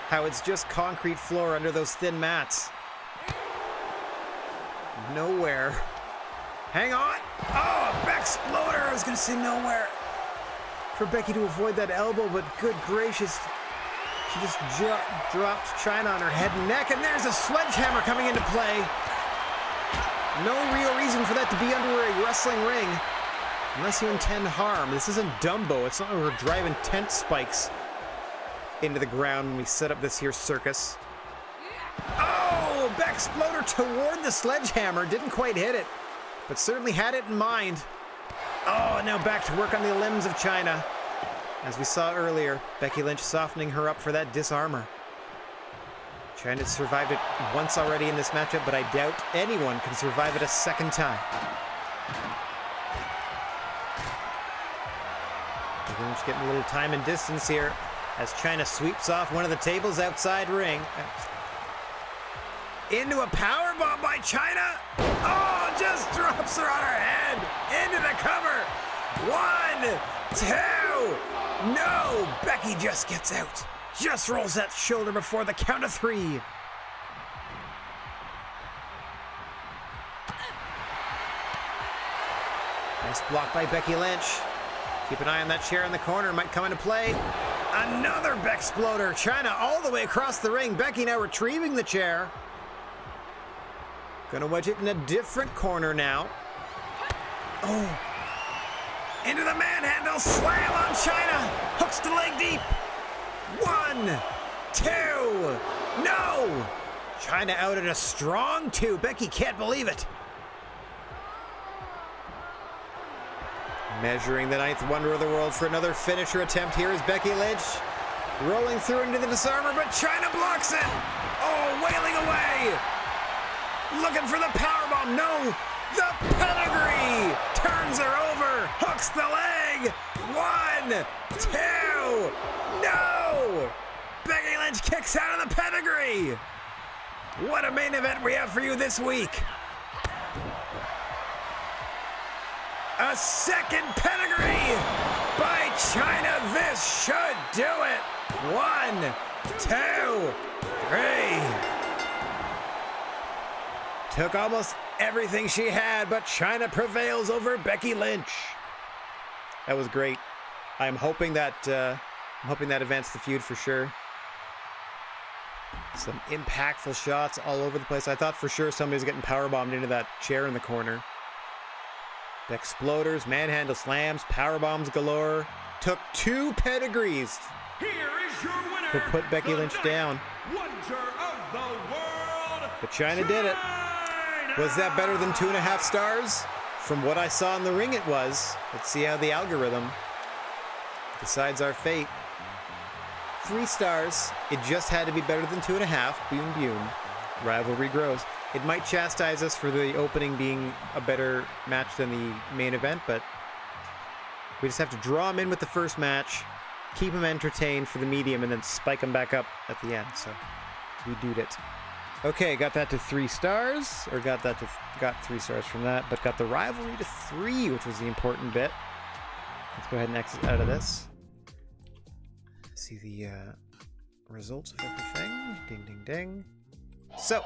how it's just concrete floor under those thin mats. Nowhere. Hang on! Oh, Beck-sploder! I was going to say nowhere. For Becky to avoid that elbow, but good gracious. She just dropped Chyna on her head and neck, and there's a sledgehammer coming into play. No real reason for that to be under a wrestling ring. Unless you intend harm. This isn't Dumbo. It's not like we're driving tent spikes into the ground when we set up this here circus. Oh, Beck-sploder toward the sledgehammer. Didn't quite hit it, but certainly had it in mind. Oh, now back to work on the limbs of Chyna. As we saw earlier, Becky Lynch softening her up for that disarmor. Chyna survived it once already in this matchup, but I doubt anyone can survive it a second time. Becky Lynch getting a little time and distance here as Chyna sweeps off one of the tables outside ring. Into a powerbomb by Chyna. Oh, just drops her on her head. Into the cover. 1, 2. No, Becky just gets out. Just rolls that shoulder before the count of 3. Nice block by Becky Lynch. Keep an eye on that chair in the corner. Might come into play. Another Beck-sploder. Chyna all the way across the ring. Becky now retrieving the chair. Gonna wedge it in a different corner now. Oh. Into the manhandle. Slam on Chyna. Hooks the leg deep. 1, 2. No. Chyna out at a strong 2. Becky can't believe it. Measuring the ninth wonder of the world for another finisher attempt. Here is Becky Lynch. Rolling through into the disarmor, but Chyna blocks it. Oh, wailing away. Looking for the powerbomb. No. The pedigree. Turns her over. Hooks the leg. 1, 2. No. Becky Lynch kicks out of the pedigree. What a main event we have for you this week. A second pedigree by Chyna. This should do it. 1, 2, 3. Took almost everything she had, but Chyna prevails over Becky Lynch. That was great. I'm hoping that advanced the feud for sure. Some impactful shots all over the place. I thought for sure somebody was getting powerbombed into that chair in the corner. Beck-sploders, manhandle slams, powerbombs galore. Took 2 pedigrees to put Becky Lynch down. But Chyna did it. Was that better than 2.5 stars? From what I saw in the ring, it was. Let's see how the algorithm decides our fate. 3 stars. It just had to be better than 2.5. Boom, boom. Rivalry grows. It might chastise us for the opening being a better match than the main event, but we just have to draw them in with the first match, keep them entertained for the medium, and then spike them back up at the end. So we did it. Okay, got that to 3 stars, or got 3 stars from that, but got the rivalry to 3, which was the important bit. Let's go ahead and exit out of this. See the results of everything. Ding, ding, ding. So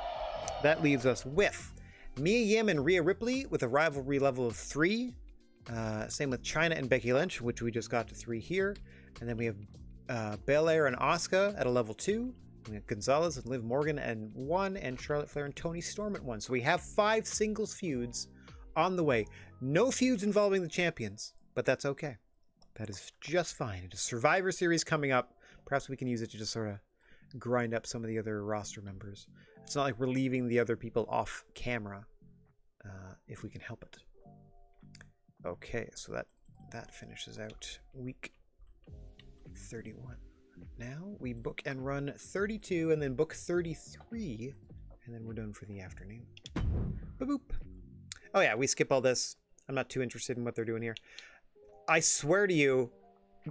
that leaves us with Mia Yim and Rhea Ripley with a rivalry level of 3. Same with Chyna and Becky Lynch, which we just got to 3 here. And then we have Belair and Asuka at a level 2. We have Gonzalez and Liv Morgan at 1, and Charlotte Flair and Toni Storm at 1. So we have 5 singles feuds on the way. No feuds involving the champions, but that's okay. That is just fine. It is Survivor Series coming up. Perhaps we can use it to just sort of grind up some of the other roster members. It's not like we're leaving the other people off camera, if we can help it. Okay, so that finishes out week 31. Now we book and run 32 and then book 33, and then we're done for the afternoon. Boop. Oh yeah, we skip all this. I'm not too interested in what they're doing here. I swear to you,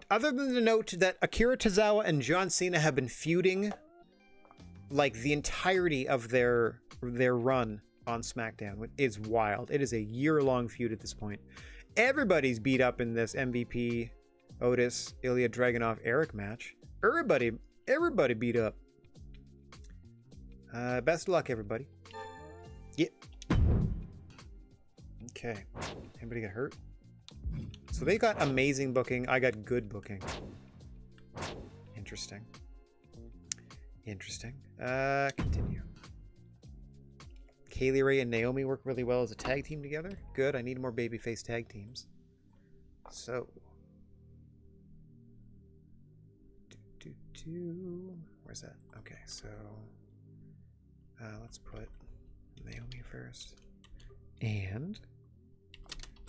other than the note that Akira Tozawa and John Cena have been feuding like the entirety of their run on SmackDown, is wild. It is a year-long feud at this point. Everybody's beat up in this MVP, Otis, Ilya Dragunov, Eric match. Everybody beat up. Best of luck, everybody. Yeah. Okay. Anybody get hurt? So they got amazing booking. I got good booking. Interesting. Continue. Kaylee Ray and Naomi work really well as a tag team together. Good. I need more babyface tag teams. So. Where's that? Okay, so. Let's put Naomi first. And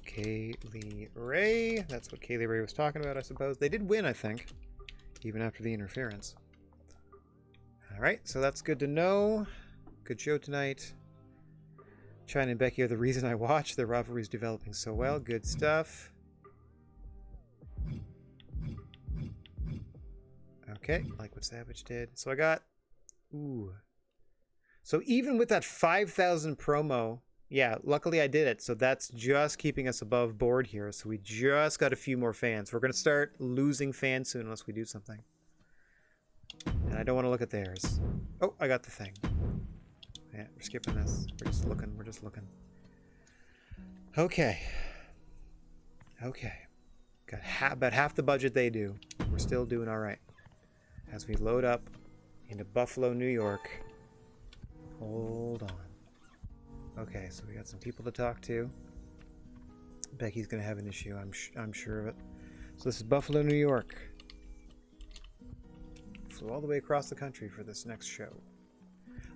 Kaylee Ray. That's what Kaylee Ray was talking about, I suppose. They did win, I think, even after the interference. Alright, so that's good to know. Good show tonight. Chyna and Becky are the reason I watch. Their rivalry is developing so well. Good stuff. Okay, like what Savage did. So I got... Ooh. So even with that 5,000 promo... Yeah, luckily I did it. So that's just keeping us above board here. So we just got a few more fans. We're going to start losing fans soon unless we do something. And I don't want to look at theirs. Oh, I got the thing. Yeah, we're skipping this. We're just looking. Okay. Got about half the budget they do. We're still doing all right. As we load up into Buffalo, New York. Hold on. Okay, so we got some people to talk to. Becky's going to have an issue, I'm sure of it. So this is Buffalo, New York. Flew all the way across the country for this next show.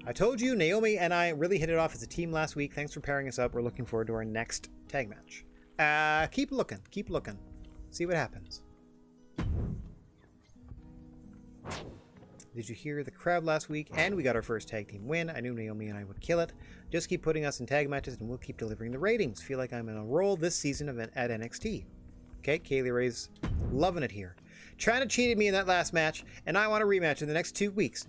I told you, Naomi and I really hit it off as a team last week. Thanks for pairing us up. We're looking forward to our next tag match. Keep looking. See what happens. Did you hear the crowd last week? And we got our first tag team win. I knew Naomi and I would kill it. Just keep putting us in tag matches and we'll keep delivering the ratings. Feel like I'm in a roll this season at NXT. Okay, Kaylee Ray's loving it here. Chyna cheated me in that last match, and I want a rematch in the next 2 weeks.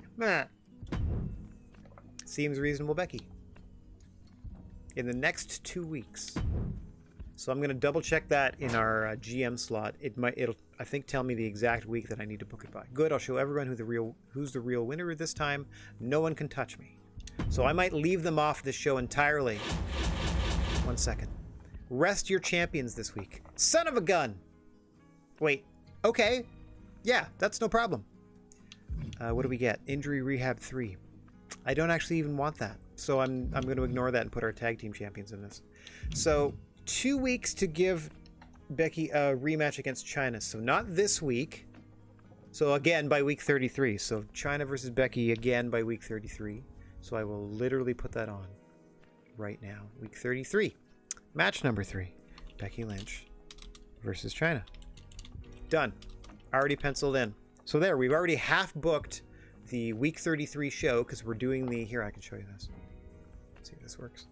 Seems reasonable, Becky. In the next 2 weeks. So I'm going to double check that in our GM slot. It'll I think tell me the exact week that I need to book it by. Good, I'll show everyone who's the real winner this time. No one can touch me. So I might leave them off this show entirely. 1 second. Rest your champions this week. Son of a gun! Wait. Okay. Yeah, that's no problem. What do we get? Injury Rehab 3. I don't actually even want that. So I'm going to ignore that and put our tag team champions in this. So 2 weeks to give Becky a rematch against Chyna. So not this week. So again by week 33. So Chyna versus Becky again by week 33. So I will literally put that on right now. Week 33. Match number 3. Becky Lynch versus China. Done. Already penciled in. So there, we've already half booked the week 33 show because we're doing the... Here, I can show you this. Let's see if this works.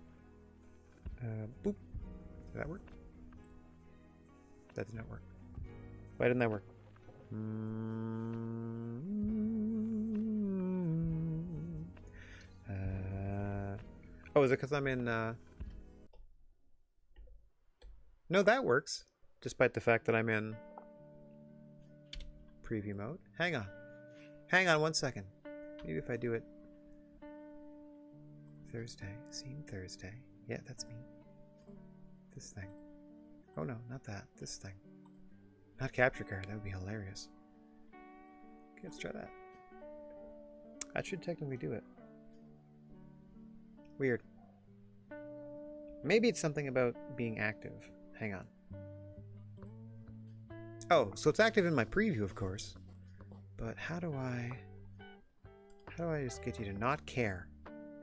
Boop. Did that work? That did not work. Why didn't that work? Oh, is it because I'm in... No, that works. Despite the fact that I'm in preview mode. Hang on. Hang on 1 second. Maybe if I do it Thursday. Scene Thursday. Yeah, that's me. This thing. Oh no, not that. This thing. Not capture card. That would be hilarious. Okay, let's try that. That should technically do it. Weird. Maybe it's something about being active. Hang on. Oh, so it's active in my preview, of course. But how do I just get you to not care?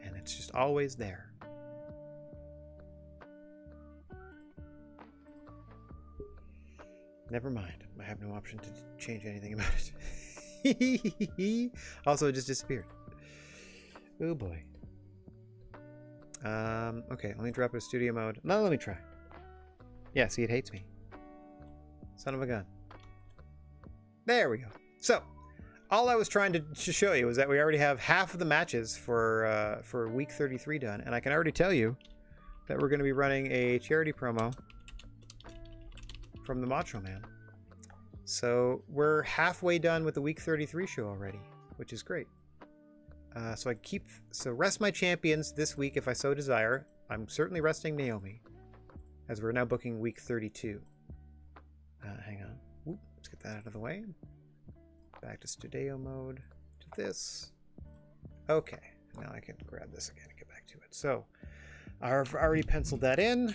And it's just always there. Never mind. I have no option to change anything about it. Also, it just disappeared. Oh boy. Okay, let me drop it to studio mode. No, let me try. Yeah, see, it hates me. Son of a gun. There we go. So, all I was trying to show you was that we already have half of the matches for week 33 done, and I can already tell you that we're going to be running a charity promo from the Macho Man. So we're halfway done with the week 33 show already, which is great. So rest my champions this week if I so desire. I'm certainly resting Naomi, as we're now booking week 32. Hang on. Whoop, let's get that out of the way. Back to studio mode. To this. Okay. Now I can grab this again and get back to it. So I've already penciled that in.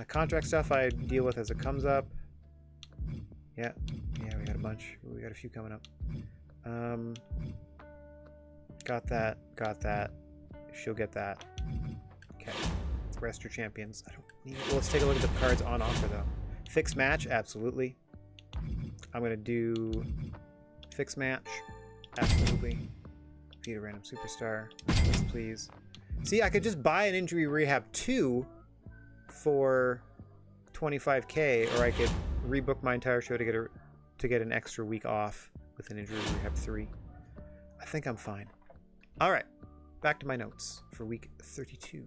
Contract stuff I deal with as it comes up. Yeah, we got a bunch. We got a few coming up. Got that. She'll get that. Okay. Rest your champions. I don't need it. Well, let's take a look at the cards on offer though. Fixed match, absolutely. I'm gonna do fixed match, absolutely. Feed a random superstar, yes, please. See, I could just buy an injury rehab 2 for 25k, or I could rebook my entire show to get an extra week off with an injury rehab 3. I think I'm fine. All right, back to my notes for week 32.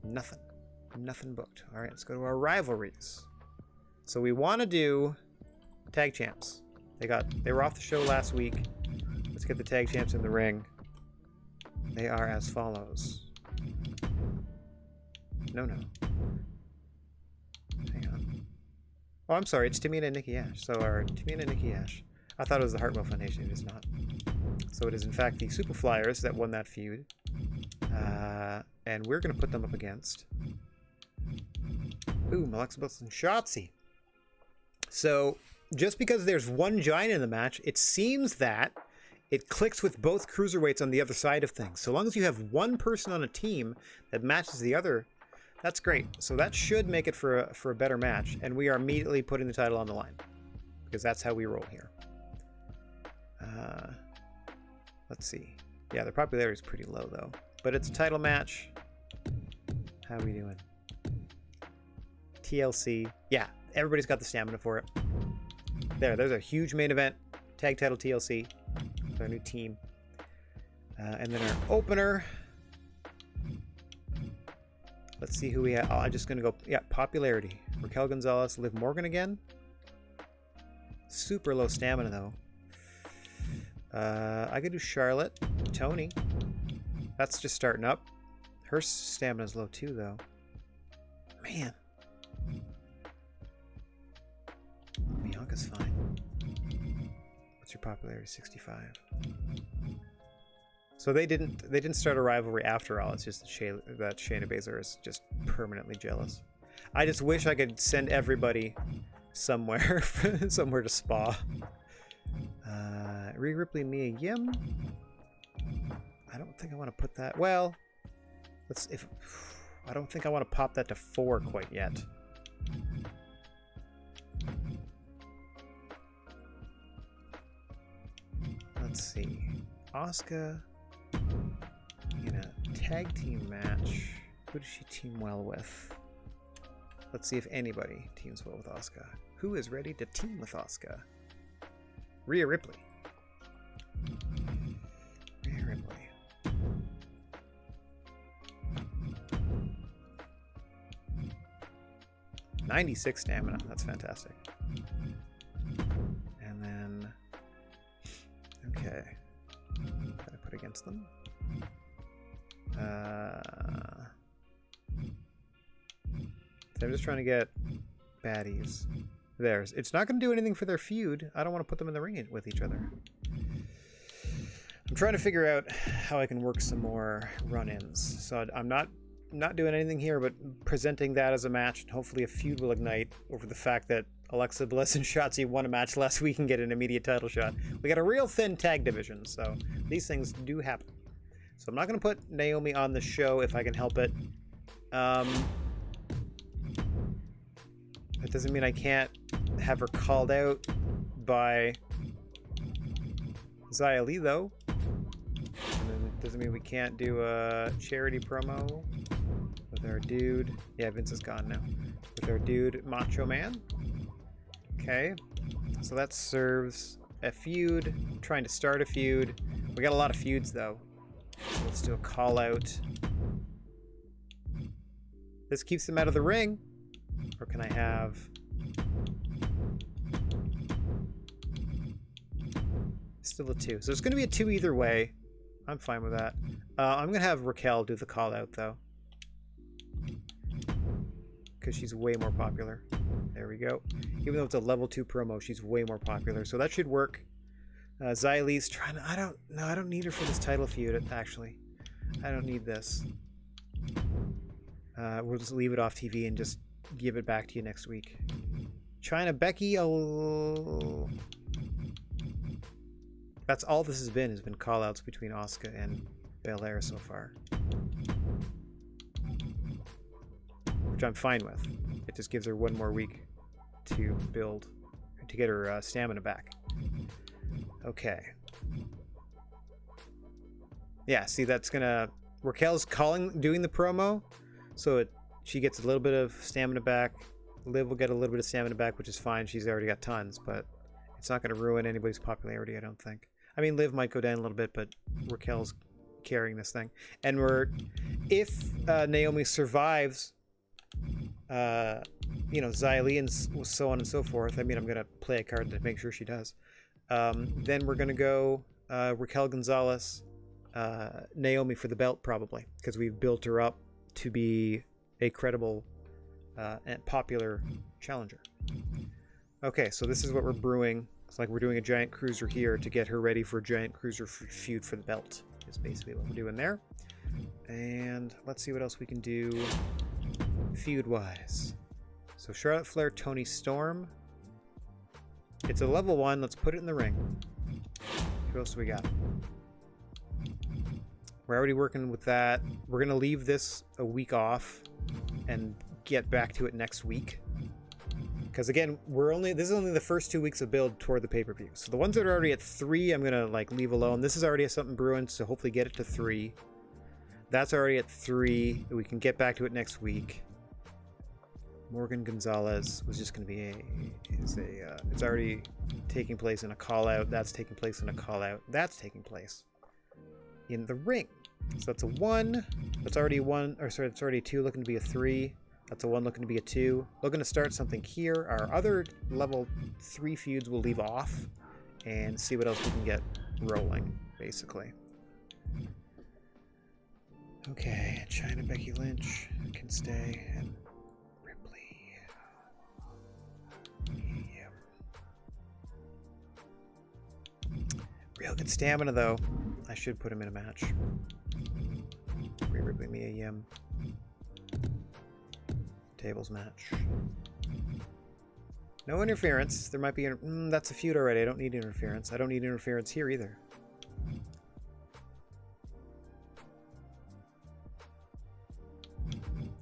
Nothing booked. All right, let's go to our rivalries. So we want to do tag champs. They were off the show last week. Let's get the tag champs in the ring. They are as follows. No. Hang on. Oh, I'm sorry. It's Tamina and Nikki Ash. So our Tamina and Nikki Ash. I thought it was the Hartwell Foundation. It is not. So it is in fact the Super Flyers that won that feud. And we're going to put them up against... Boom, Alexa Bliss and Shotzi. So, just because there's one giant in the match, it seems that it clicks with both cruiserweights on the other side of things. So long as you have one person on a team that matches the other, that's great. So that should make it for a better match. And we are immediately putting the title on the line, because that's how we roll here. Let's see. Yeah, the popularity is pretty low, though. But it's a title match. How are we doing? TLC. Yeah, everybody's got the stamina for it. There's a huge main event. Tag title TLC. With our new team. And then our opener. Let's see who we have. Oh, I'm just going to go... Yeah, popularity. Raquel Gonzalez. Liv Morgan again. Super low stamina, though. I could do Charlotte. Tony. That's just starting up. Her stamina's low too, though. Man. Bianca's fine. What's your popularity? 65. So they didn't start a rivalry after all. It's just that Shayna Baszler is just permanently jealous. I just wish I could send everybody somewhere to spa. Rhea Ripley, Mia Yim. I don't think I want to put that. Well, Let's if I don't think I want to pop that to 4 quite yet. Let's see. Asuka in a tag team match. Who does she team well with? Let's see if anybody teams well with Asuka. Who is ready to team with Asuka? Rhea Ripley. Rhea Ripley. 96 stamina. That's fantastic. And then, okay, gotta put against them. So I'm just trying to get baddies. Theirs. It's not going to do anything for their feud. I don't want to put them in the ring with each other. I'm trying to figure out how I can work some more run-ins. So I'm not doing anything here, but presenting that as a match, and hopefully a feud will ignite over the fact that Alexa Bliss and Shotzi won a match last week and get an immediate title shot. We got a real thin tag division, so these things do happen. So I'm not going to put Naomi on the show if I can help it. That doesn't mean I can't have her called out by Xia Li, though. And then it doesn't mean we can't do a charity promo with our dude. Yeah, Vince is gone now. With our dude, Macho Man. Okay. So that serves a feud. I'm trying to start a feud. We got a lot of feuds, though. So let's do a call out. This keeps them out of the ring. Or can I have... Still a 2. So it's going to be a 2 either way. I'm fine with that. I'm going to have Raquel do the call out, though. Because she's way more popular. There we go. Even though it's a level 2 promo, she's way more popular. So that should work. Xia Li's trying to... I don't need her for this title feud, actually. I don't need this. We'll just leave it off TV and just give it back to you next week. China Becky, that's all this has been call-outs between Asuka and Belair so far. Which I'm fine with. It just gives her one more week to build, to get her stamina back. Okay. Yeah, see, that's gonna... Raquel's doing the promo, so she gets a little bit of stamina back. Liv will get a little bit of stamina back, which is fine. She's already got tons, but it's not going to ruin anybody's popularity, I don't think. I mean, Liv might go down a little bit, but Raquel's carrying this thing. And if Naomi survives, Xia Li and so on and so forth, I mean, I'm going to play a card to make sure she does. Then we're going to go Raquel Gonzalez, Naomi for the belt, probably, because we've built her up to be a credible and popular challenger. Okay, so this is what we're brewing. It's like we're doing a giant cruiser here to get her ready for a giant cruiser feud for the belt. Is basically what we're doing there. And let's see what else we can do feud-wise. So Charlotte Flair, Toni Storm. It's a level 1. Let's put it in the ring. Who else do we got? We're already working with that. We're going to leave this a week off and get back to it next week. Because again, this is only the first 2 weeks of build toward the pay-per-view. So the ones that are already at 3, I'm going to leave alone. This is already something brewing, so hopefully get it to 3. That's already at 3. We can get back to it next week. Morgan Gonzalez was just going to be it's already taking place in a call-out. That's taking place in a call-out. That's taking place in the ring. So that's a 1. That's already 1, or sorry, it's already 2, looking to be a 3. That's a 1 looking to be a 2. Looking to start something here. Our other level 3 feuds we'll leave off and see what else we can get rolling, basically. Okay, China Becky Lynch can stay, and Ripley. Yep. Real good stamina, though. I should put him in a match. Ripley, Mia Yim. Tables match. No interference. There might be... that's a feud already. I don't need interference. I don't need interference here either.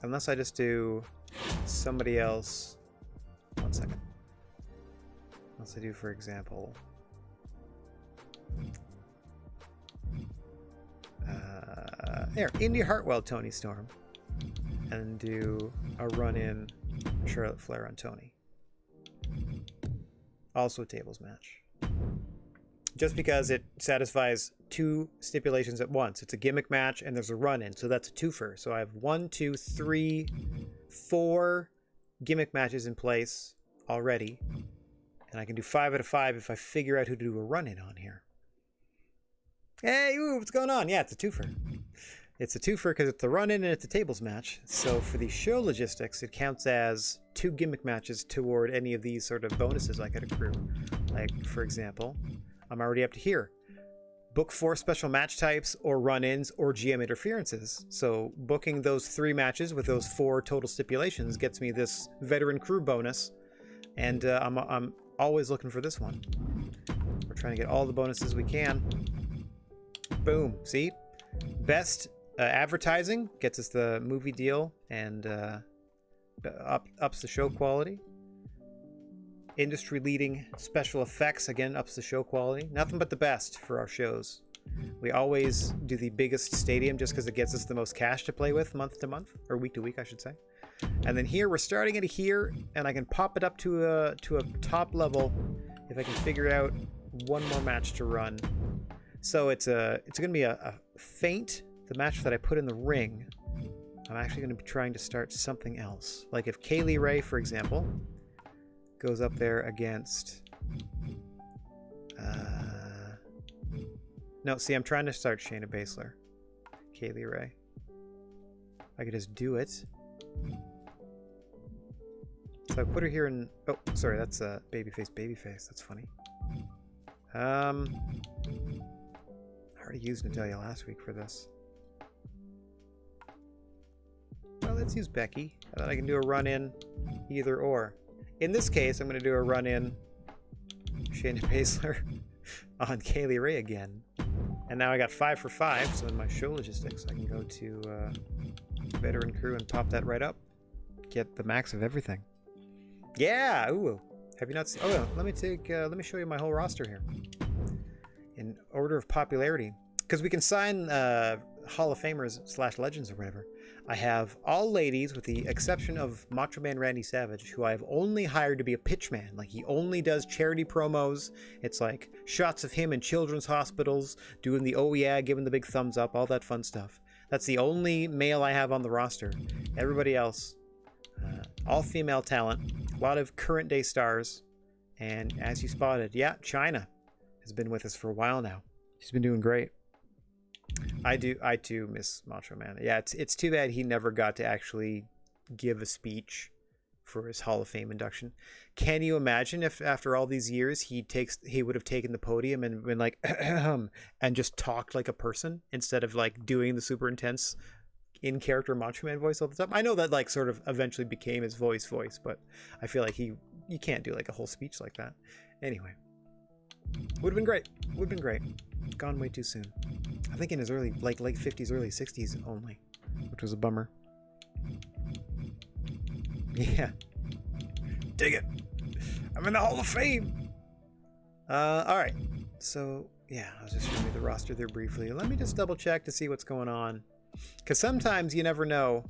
Unless I just do somebody else. 1 second. Unless I do, for example, there, Indy Hartwell, Tony Storm, and do a run-in Charlotte Flair on Tony. Also a tables match. Just because it satisfies 2 stipulations at once. It's a gimmick match and there's a run-in, so that's a twofer. So I have 1, 2, 3, 4 gimmick matches in place already. And I can do 5 out of 5 if I figure out who to do a run-in on here. Hey, ooh, what's going on? Yeah, it's a twofer. It's a twofer because it's a run-in and it's a tables match. So for the show logistics, it counts as 2 gimmick matches toward any of these sort of bonuses I could accrue. Like, for example, I'm already up to here. Book 4 special match types or run-ins or GM interferences. So booking those 3 matches with those 4 total stipulations gets me this veteran crew bonus. And I'm always looking for this one. We're trying to get all the bonuses we can. Boom. See? Best advertising gets us the movie deal and ups the show quality. Industry leading special effects, again, ups the show quality. Nothing but the best for our shows. We always do the biggest stadium just because it gets us the most cash to play with month to month, or week to week, I should say. And then here, we're starting at here, and I can pop it up to a top level if I can figure out 1 more match to run. So it's going to be a feint, the match that I put in the ring. I'm actually going to be trying to start something else. Like if Kaylee Ray, for example, goes up there against... No, see, I'm trying to start Shayna Baszler. Kaylee Ray. I could just do it. So I put her here in... Oh, sorry, that's a babyface. That's funny. I already used Natalia last week for this. Well, let's use Becky. And then I can do a run-in either or. In this case, I'm going to do a run-in Shayna Baszler on Kaylee Ray again. And now I got 5 for 5, so in my show logistics, I can go to veteran crew and pop that right up. Get the max of everything. Yeah! Ooh! Have you not seen... Oh, let me show you my whole roster here. In order of popularity. Because we can sign Hall of Famers / Legends or whatever. I have all ladies with the exception of Macho Man Randy Savage, who I've only hired to be a pitchman. Like, he only does charity promos. It's like shots of him in children's hospitals, doing the oh yeah, giving the big thumbs up, all that fun stuff. That's the only male I have on the roster. Everybody else, all female talent, a lot of current day stars. And as you spotted, yeah, China has been with us for a while now. She's been doing great. I too miss Macho Man. Yeah, it's too bad he never got to actually give a speech for his Hall of Fame induction. Can you imagine if after all these years he would have taken the podium and been like and just talked like a person instead of like doing the super intense in character Macho Man voice all the time? I know that like sort of eventually became his voice, but I feel like you can't do like a whole speech like that. Anyway, would have been great. Gone way too soon. I think in his early, like late 50s, early 60s only, which was a bummer. Yeah. Dig it. I'm in the Hall of Fame. All right. So, yeah, I was just showing you the roster there briefly. Let me just double check to see what's going on. Because sometimes you never know.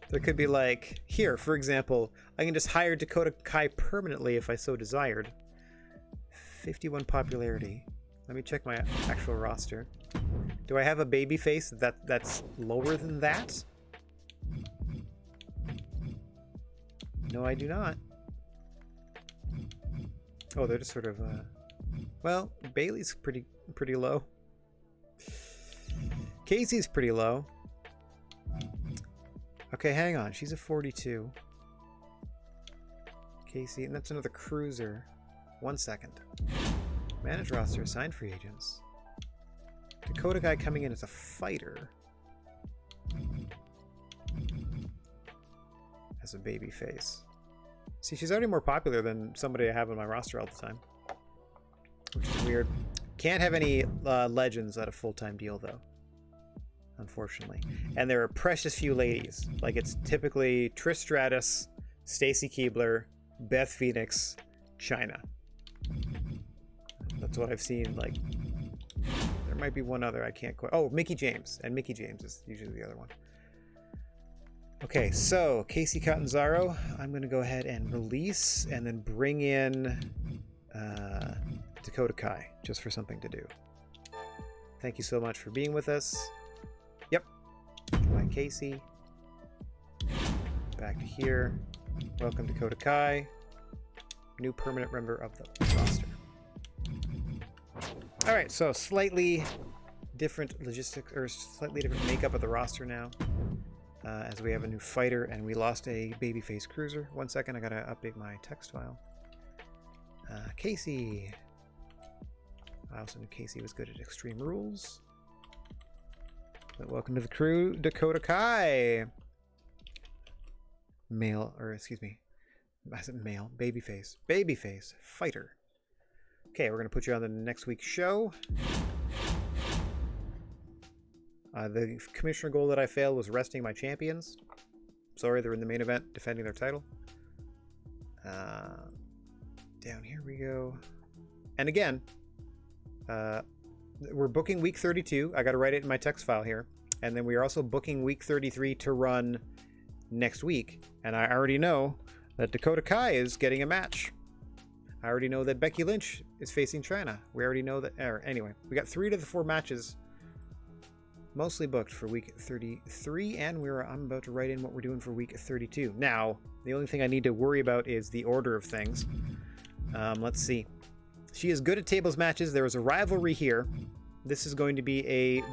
There could be like, here, for example, I can just hire Dakota Kai permanently if I so desired. 51 popularity. Let me check my actual roster. Do I have a baby face that's lower than that? No, I do not. Oh, they're just sort of, well, Bailey's pretty low. Casey's pretty low. Okay, hang on. She's a 42. Casey, and that's another cruiser. 1 second. Manage roster, assigned free agents. Dakota Guy coming in as a fighter. As a baby face. See, she's already more popular than somebody I have on my roster all the time. Which is weird. Can't have any legends at a full-time deal, though. unfortunately. And there are precious few ladies. Like, it's typically Trish Stratus, Stacy Keibler, Beth Phoenix, China. That's what I've seen. Like, there might be one other I can't quite. Oh, Mickie James. And Mickie James is usually the other one. Okay, so Casey Catanzaro, I'm going to go ahead and release and then bring in Dakota Kai just for something to do. Thank you so much for being with us. Yep. Bye, Casey. Back to here. Welcome, Dakota Kai. New permanent member of the roster. All right, so slightly different logistics, or slightly different makeup of the roster now. As we have a new fighter and we lost a babyface cruiser. 1 second, I gotta update my text file. Casey. I also knew Casey was good at Extreme Rules. But welcome to the crew, Dakota Kai. Male, or excuse me, I said male, babyface. Babyface, fighter. Okay, we're gonna put you on the next week's show. The commissioner goal that I failed was resting my champions. Sorry, they're in the main event defending their title. Down here we go. And again, we're booking week 32. I got to write it in my text file here. And then we are also booking week 33 to run next week. And I already know that Dakota Kai is getting a match. I already know that Becky Lynch is facing China. We already know that. Anyway, we got 3 to the 4 matches mostly booked for week 33, and I'm about to write in what we're doing for week 32. Now, the only thing I need to worry about is the order of things. Let's see. She is good at tables matches. There is a rivalry here. This is going to be a...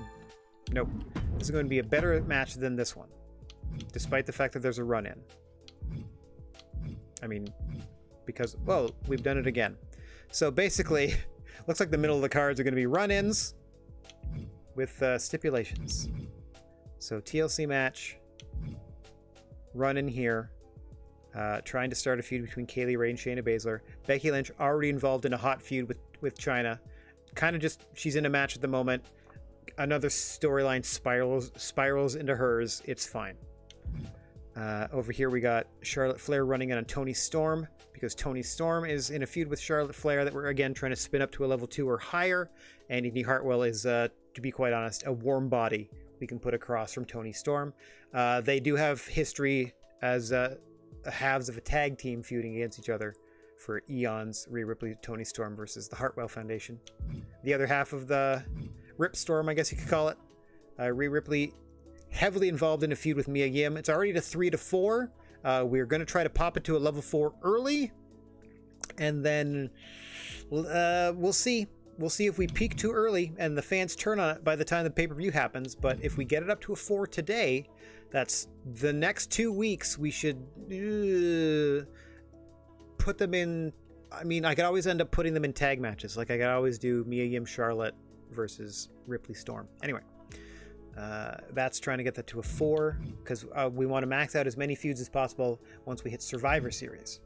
Nope. This is going to be a better match than this one, despite the fact that there's a run-in. I mean, because, well, we've done it again. So basically, looks like the middle of the cards are going to be run-ins with stipulations. So TLC match, run in here, trying to start a feud between Kaylee Ray and Shayna Baszler. Becky Lynch already involved in a hot feud with China. Kind of just, she's in a match at the moment. Another storyline spirals into hers. It's fine. Over here we got Charlotte Flair running in on Toni Storm, because Toni Storm is in a feud with Charlotte Flair that we're again trying to spin up to a level 2 or higher. And Indy Hartwell is, to be quite honest, a warm body we can put across from Toni Storm. They do have history as halves of a tag team feuding against each other for eons. Rhea Ripley, Toni Storm versus the Hartwell Foundation. The other half of the Rip Storm, I guess you could call it. Rhea Ripley heavily involved in a feud with Mia Yim. It's already to 3 to 4. We're going to try to pop it to a level 4 early, and then we'll see. We'll see if we peak too early and the fans turn on it by the time the pay-per-view happens. But if we get it up to a 4 today, that's the next 2 weeks. We should put them in. I mean, I could always end up putting them in tag matches. Like I could always do Mia Yim Charlotte versus Ripley Storm. Anyway, that's trying to get that to a 4, because we want to max out as many feuds as possible once we hit Survivor Series.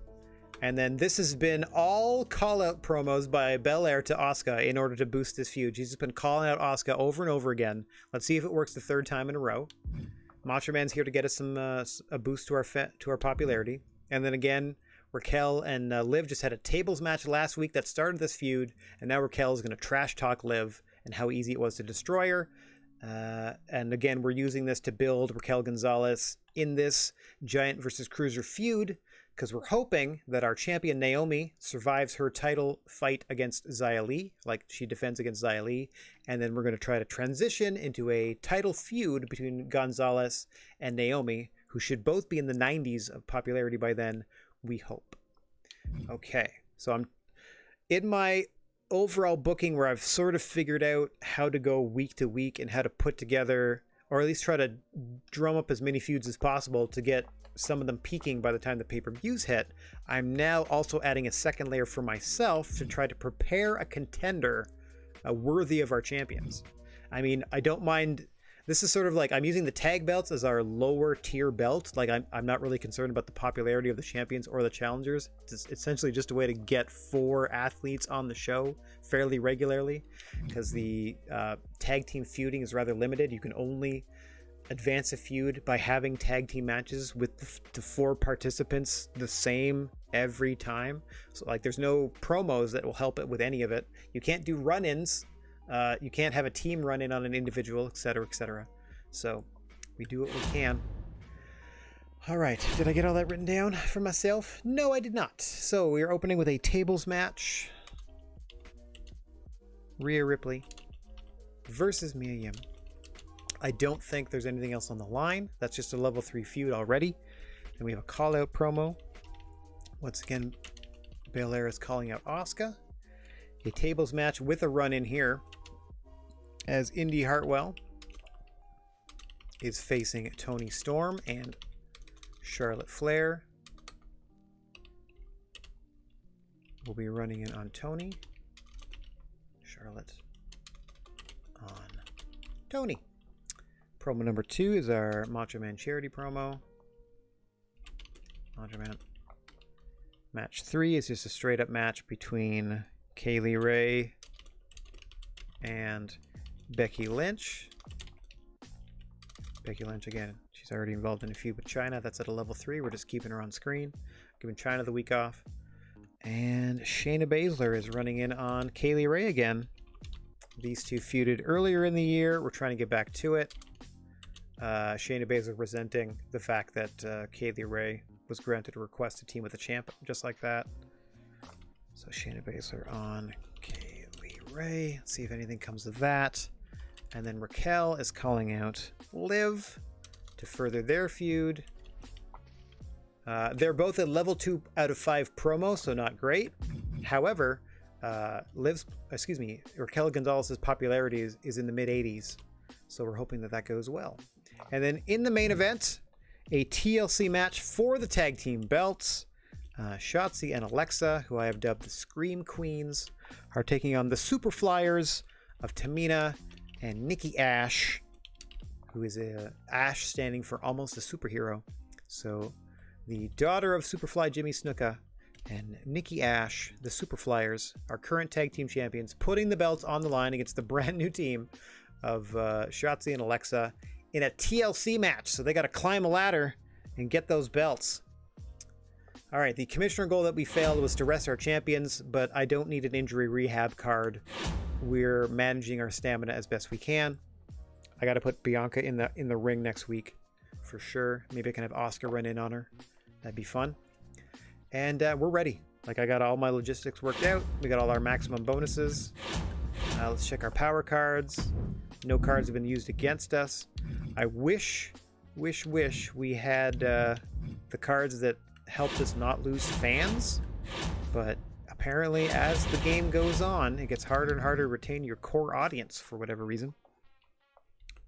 And then this has been all call-out promos by Belair to Asuka in order to boost this feud. She's just been calling out Asuka over and over again. Let's see if it works the 3rd time in a row. Macho Man's here to get us some a boost to our popularity. And then again, Raquel and Liv just had a tables match last week that started this feud, and now Raquel is going to trash talk Liv and how easy it was to destroy her. And again, we're using this to build Raquel Gonzalez in this Giant versus Cruiser feud, because we're hoping that our champion Naomi survives her title fight against Xia Li, like she defends against Xia Li, and then we're going to try to transition into a title feud between Gonzalez and Naomi, who should both be in the 90s of popularity by then, we hope. Okay, so I'm in my overall booking where I've sort of figured out how to go week to week and how to put together, or at least try to drum up as many feuds as possible to get some of them peaking by the time the pay-per-views hit. I'm now also adding a second layer for myself to try to prepare a contender worthy of our champions. I mean, I don't mind This is sort of like, I'm using the tag belts as our lower tier belt. Like, I'm not really concerned about the popularity of the champions or the challengers. It's essentially just a way to get 4 athletes on the show fairly regularly, because the tag team feuding is rather limited. You can only advance a feud by having tag team matches with the 4 participants the same every time. So like, there's no promos that will help it with any of it. You can't do run-ins. You can't have a team run in on an individual, etc., etc. So we do what we can. All right, did I get all that written down for myself? No, I did not. So we are opening with a tables match. Rhea Ripley versus Mia Yim. I don't think there's anything else on the line. That's just a level 3 feud already. And we have a call-out promo. Once again, Belair is calling out Asuka. A tables match with a run-in here, as Indy Hartwell is facing Toni Storm and Charlotte Flair. Will be running in on Toni. Charlotte on Toni. Promo number 2 is our Macho Man charity promo. Macho Man. Match 3 is just a straight up match between Kaylee Ray and Becky Lynch. Becky Lynch, again, she's already involved in a feud with China. That's at a level 3. We're just keeping her on screen, giving China the week off. And Shayna Baszler is running in on Kaylee Ray again. These two feuded earlier in the year. We're trying to get back to it. Shayna Baszler resenting the fact that Kaylee Ray was granted a request to team with the champ, just like that. So Shayna Baszler on Kaylee Ray. Let's see if anything comes of that. And then Raquel is calling out Liv to further their feud. They're both a level 2 out of 5 promo, so not great. However, Raquel Gonzalez's popularity is in the mid-80s, so we're hoping that that goes well. And then in the main event, a TLC match for the tag team belts. Shotzi and Alexa, who I have dubbed the Scream Queens, are taking on the Super Flyers of Tamina and Nikki Ash, who is Ash standing for almost a superhero. So the daughter of Superfly Jimmy Snuka and Nikki Ash, the Super Flyers, are current tag team champions, putting the belts on the line against the brand new team of Shotzi and Alexa in a TLC match. So they got to climb a ladder and get those belts. All right, the commissioner goal that we failed was to rest our champions, but I don't need an injury rehab card. We're managing our stamina as best we can. I got to put Bianca in the ring next week for sure. Maybe I can have Asuka run in on her. That'd be fun. And we're ready. Like, I got all my logistics worked out. We got all our maximum bonuses. Let's check our power cards. No cards have been used against us. I wish we had the cards that helped us not lose fans, but apparently as the game goes on, it gets harder and harder to retain your core audience for whatever reason.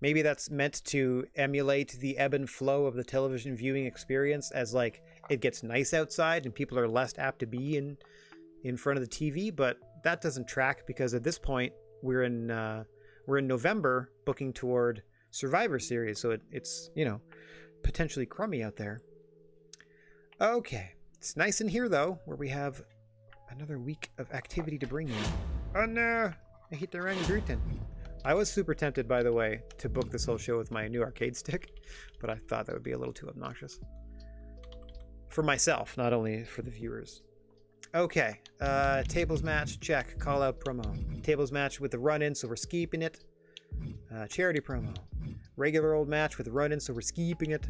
Maybe that's meant to emulate the ebb and flow of the television viewing experience, as like it gets nice outside and people are less apt to be in front of the TV, but that doesn't track because at this point we're in November booking toward Survivor Series, so it's potentially crummy out there. Okay, it's nice in here though, where we have another week of activity to bring you. Oh no, I hit the wrong button. I was super tempted, by the way, to book this whole show with my new arcade stick, but I thought that would be a little too obnoxious. For myself, not only for the viewers. Okay, tables match, check. Call out promo. Tables match with the run-in, so we're skipping it. Charity promo. Regular old match with the run-in, so we're skipping it.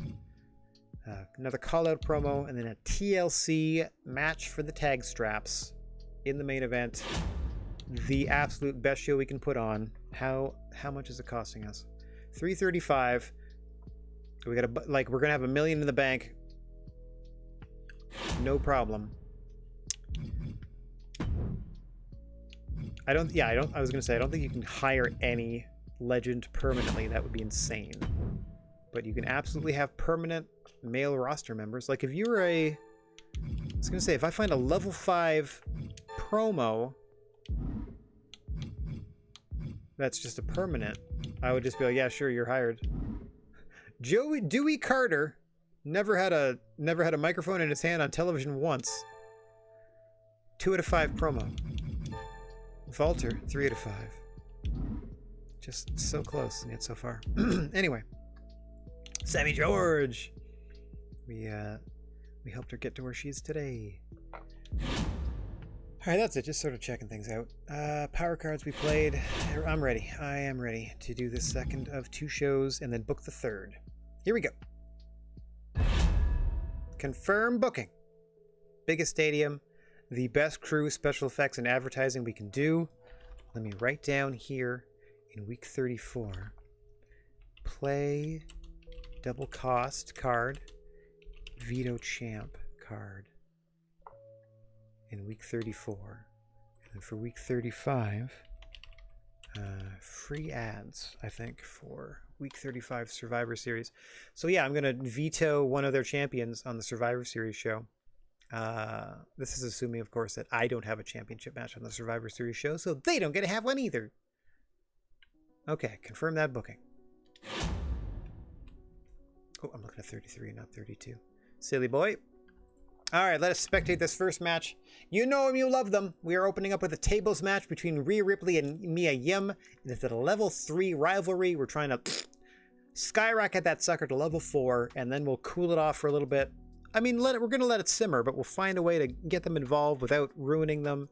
Another call-out promo, and then a TLC match for the tag straps in the main event. The absolute best show we can put on. How much is it costing us? $335. We're gonna have $1 million in the bank. No problem. I was gonna say, I don't think you can hire any legend permanently. That would be insane. But you can absolutely have permanent male roster members. Like if you were I was gonna say, if I find a level 5 promo, that's just a permanent, I would just be like, yeah, sure, you're hired. Dewey Carter never had a microphone in his hand on television once. 2 out of 5 promo. Walter, 3 out of 5. Just so close and yet so far. Anyway, Sammy George. We helped her get to where she is today. All right, that's it. Just sort of checking things out. Power cards we played. I'm ready. I am ready to do the second of 2 shows and then book the third. Here we go. Confirm booking. Biggest stadium. The best crew, special effects, and advertising we can do. Let me write down here in week 34. Play double cost card. Veto champ card. In week 34. And for week 35, free ads, I think, for week 35 Survivor Series. So yeah, I'm going to veto one of their champions on the Survivor Series show. This is assuming, of course, that I don't have a championship match on the Survivor Series show, so they don't get to have one either. Okay, confirm that booking. Oh, I'm looking at 33, not 32. Silly boy. All right, let us spectate this first match. You know them, you love them. We are opening up with a tables match between Rhea Ripley and Mia Yim. It's at a level 3 rivalry. We're trying to skyrocket that sucker to level 4, and then we'll cool it off for a little bit. I mean, we're going to let it simmer, but we'll find a way to get them involved without ruining them.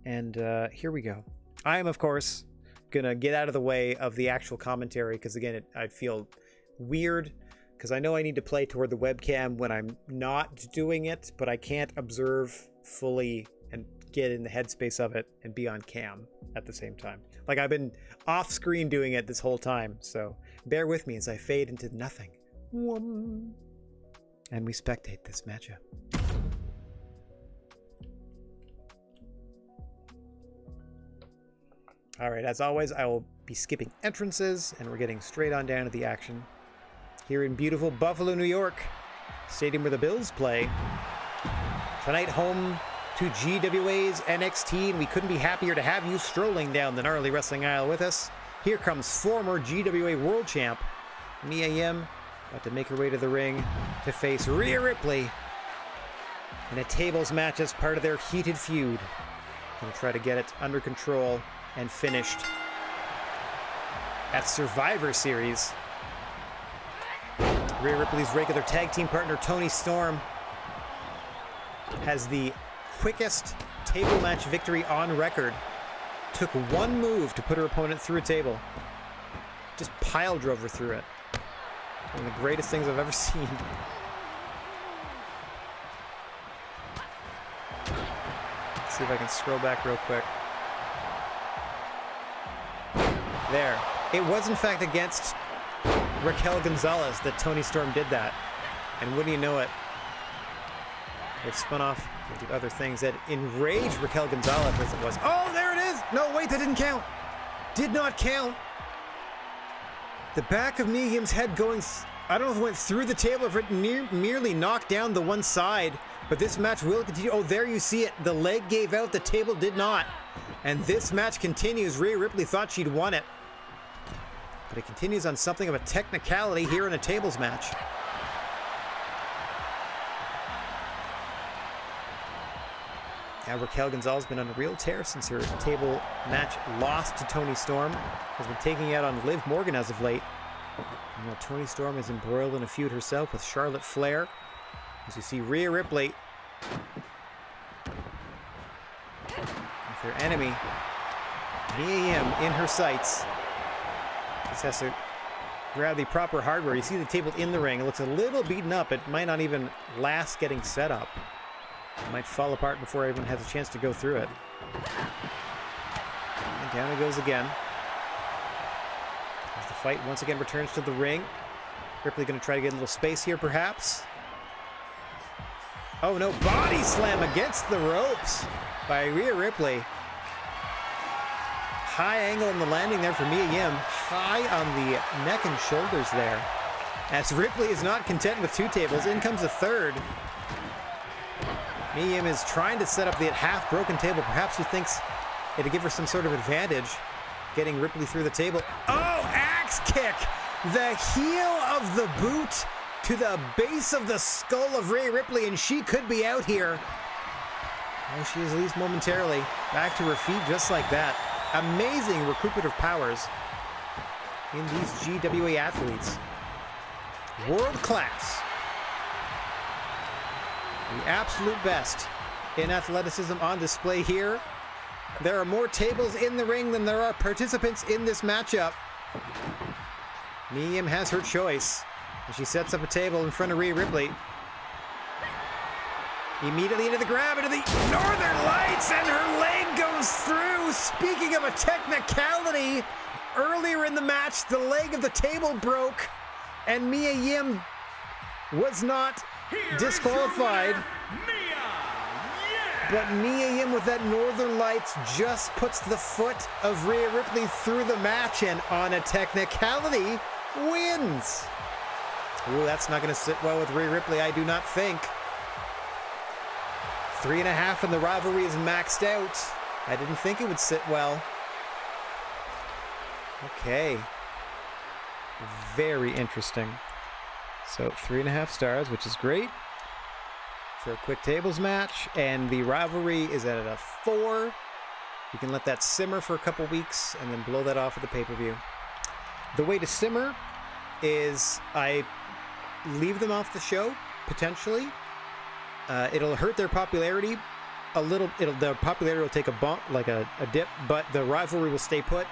And here we go. I am, of course, going to get out of the way of the actual commentary, because again, I feel weird. Because I know I need to play toward the webcam when I'm not doing it, but I can't observe fully and get in the headspace of it and be on cam at the same time. Like, I've been off screen doing it this whole time, so bear with me as I fade into nothing. And we spectate this matchup. All right, as always, I will be skipping entrances, and we're getting straight on down to the action. Here in beautiful Buffalo, New York, stadium where the Bills play. Tonight home to GWA's NXT, and we couldn't be happier to have you strolling down the gnarly wrestling aisle with us. Here comes former GWA World Champ Mia Yim, about to make her way to the ring to face Rhea Ripley in a tables match as part of their heated feud. Gonna try to get it under control and finished at Survivor Series. Rhea Ripley's regular tag team partner, Toni Storm, has the quickest table match victory on record. Took one move to put her opponent through a table. Just pile drove her through it. One of the greatest things I've ever seen. Let's see if I can scroll back real quick. There. It was, in fact, against Raquel Gonzalez that Toni Storm did that. And wouldn't you know it, it spun off into other things that enraged Raquel Gonzalez as it was. Oh, there it is! No, wait, that didn't count. Did not count. The back of Mia Yim's head going, I don't know if it went through the table or if it merely knocked down the one side, but this match will continue. Oh, there you see it. The leg gave out, the table did not. And this match continues. Rhea Ripley thought she'd won it. But it continues on something of a technicality here in a tables match. Now Raquel Gonzalez has been on a real tear since her table match loss to Toni Storm. Has been taking it out on Liv Morgan as of late. And now Toni Storm is embroiled in a feud herself with Charlotte Flair. As you see Rhea Ripley with her enemy, Mia Yim, in her sights. Just has to grab the proper hardware. You see the table in the ring. It looks a little beaten up. It might not even last getting set up. It might fall apart before everyone has a chance to go through it. And down it goes again. As the fight once again returns to the ring. Ripley going to try to get a little space here, perhaps. Oh no, body slam against the ropes by Rhea Ripley. High angle on the landing there for Mia Yim. High on the neck and shoulders there. As Ripley is not content with 2 tables, in comes a third. Mia Yim is trying to set up the half-broken table. Perhaps she thinks it'll give her some sort of advantage. getting Ripley through the table. Oh, axe kick! The heel of the boot to the base of the skull of Rhea Ripley, and she could be out here. Oh, she is at least momentarily back to her feet just like that. Amazing recuperative powers in these GWA athletes. World class. The absolute best in athleticism on display here. There are more tables in the ring than there are participants in this matchup. Mia Yim has her choice, and she sets up a table in front of Rhea Ripley. Immediately into the grab, into the Northern Lights, and her leg goes through. Speaking of a technicality, earlier in the match, the leg of the table broke, and Mia Yim was not disqualified. But Mia Yim with that Northern Lights just puts the foot of Rhea Ripley through the match, and on a technicality, wins. Ooh, that's not going to sit well with Rhea Ripley, I do not think. 3.5 and the rivalry is maxed out. I didn't think it would sit well. Okay. Very interesting. So 3.5 stars, which is great for a quick tables match, and the rivalry is at a 4. You can let that simmer for a couple weeks and then blow that off at the pay-per-view. The way to simmer is I leave them off the show, potentially. It'll hurt their popularity a little. Their popularity will take a bump, like a dip, but the rivalry will stay put.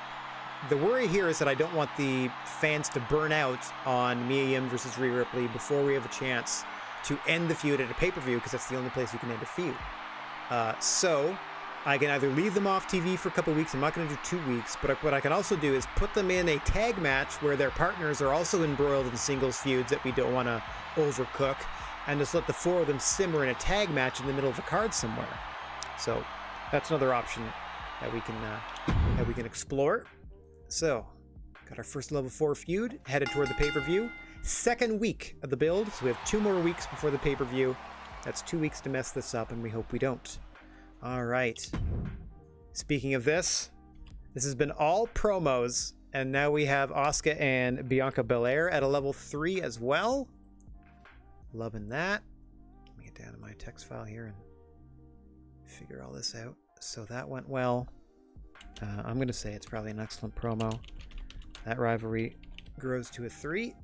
The worry here is that I don't want the fans to burn out on Mia Yim versus Rhea Ripley before we have a chance to end the feud at a pay-per-view, because that's the only place you can end a feud. So I can either leave them off TV for a couple weeks. I'm not going to do 2 weeks, but what I can also do is put them in a tag match where their partners are also embroiled in singles feuds that we don't want to overcook, and just let the 4 of them simmer in a tag match in the middle of the card somewhere. So that's another option that we can explore. So got our first level 4 feud headed toward the pay-per-view. Second week of the build, so we have 2 more weeks before the pay-per-view. That's 2 weeks to mess this up, and we hope we don't. All right. Speaking of this has been all promos, and now we have Asuka and Bianca Belair at a level 3 as well. Loving that. Let me get down to my text file here and figure all this out. So that went well. I'm going to say it's probably an excellent promo. That rivalry grows to a 3.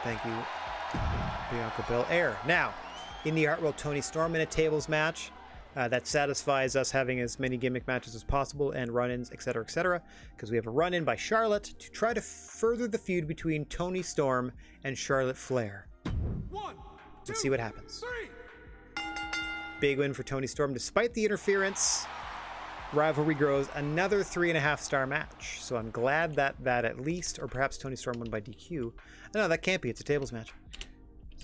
Thank you, Bianca Belair. Now, in the Hartwell Tony Storm in a tables match that satisfies us having as many gimmick matches as possible and run-ins, etc., because we have a run-in by Charlotte to try to further the feud between Tony Storm and Charlotte Flair. 1, 2, Let's see what happens. 3. Big win for Tony Storm despite the interference. Rivalry grows, another 3.5 star match. So I'm glad that at least, or perhaps Tony Storm won by DQ. No, that can't be. It's a tables match.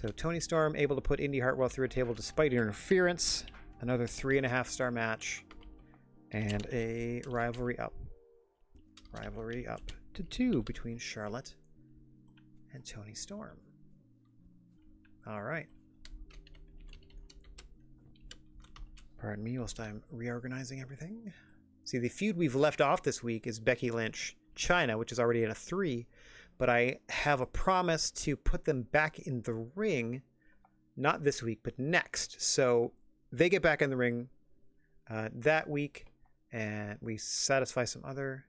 So Tony Storm able to put Indy Hartwell through a table despite interference. Another 3.5 star match. And a rivalry up. Rivalry up to 2 between Charlotte and Tony Storm. All right. Pardon me whilst I'm reorganizing everything. See, the feud we've left off this week is Becky Lynch, Chyna, which is already at a 3. But I have a promise to put them back in the ring, not this week, but next. So they get back in the ring that week, and we satisfy some other...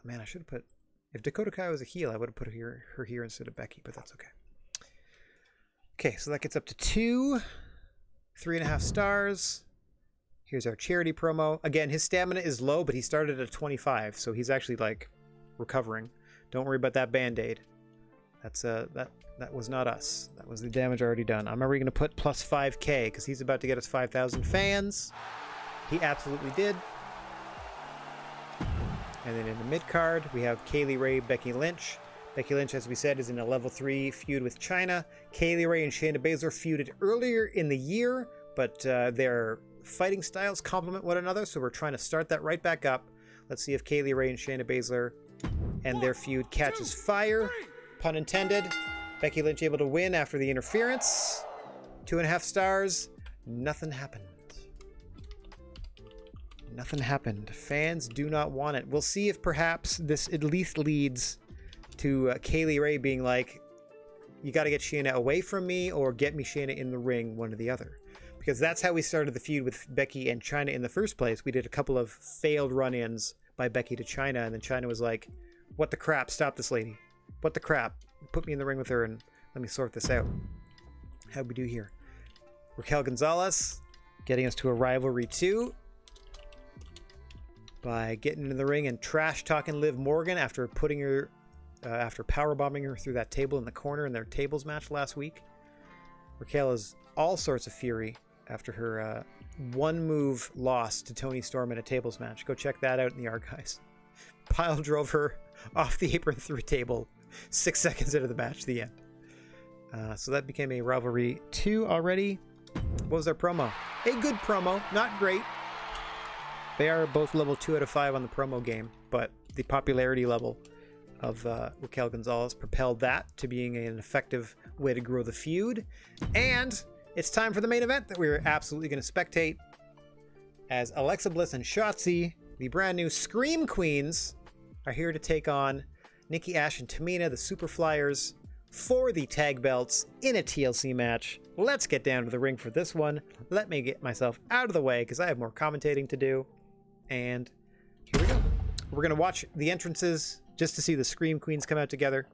man, I should have put... If Dakota Kai was a heel, I would have put her here instead of Becky, but that's okay. Okay, so that gets up to 2. 3.5 stars. Here's our charity promo. Again, his stamina is low, but he started at 25, so he's actually like recovering. Don't worry about that band-aid. That's that was not us. That was the damage already done. I'm already going to put plus 5k because he's about to get us 5,000 fans. He absolutely did. And then in the mid card, we have Kaylee Ray, Becky Lynch. Becky Lynch, as we said, is in a level 3 feud with Chyna. Kaylee Ray and Shayna Baszler feuded earlier in the year, but their fighting styles complement one another, so we're trying to start that right back up. Let's see if Kaylee Ray and Shayna Baszler and their feud catches fire. Pun intended. Becky Lynch able to win after the interference. 2.5 stars. Nothing happened. Nothing happened. Fans do not want it. We'll see if perhaps this at least leads to Kaylee Ray being like, you got to get Shayna away from me or get me Shayna in the ring, one or the other. Because that's how we started the feud with Becky and Chyna in the first place. We did a couple of failed run-ins by Becky to Chyna, and then Chyna was like, what the crap? Stop this lady. What the crap? Put me in the ring with her and let me sort this out. How'd we do here? Raquel Gonzalez getting us to a rivalry 2 by getting into the ring and trash-talking Liv Morgan after putting her, after powerbombing her through that table in the corner in their tables match last week. Raquel is all sorts of fury after her one-move loss to Toni Storm in a tables match. Go check that out in the archives. Pile drove her off the apron through a table 6 seconds into the match, the end. So that became a rivalry 2 already. What was their promo? A good promo, not great. They are both level 2 out of 5 on the promo game, but the popularity level of Raquel Gonzalez propelled that to being an effective way to grow the feud. And it's time for the main event that we're absolutely going to spectate, as Alexa Bliss and Shotzi, the brand new Scream Queens, are here to take on Nikki Ash and Tamina, the Super Flyers, for the tag belts in a TLC match. Let's get down to the ring for this one. Let me get myself out of the way because I have more commentating to do. And here we go. We're going to watch the entrances just to see the Scream Queens come out together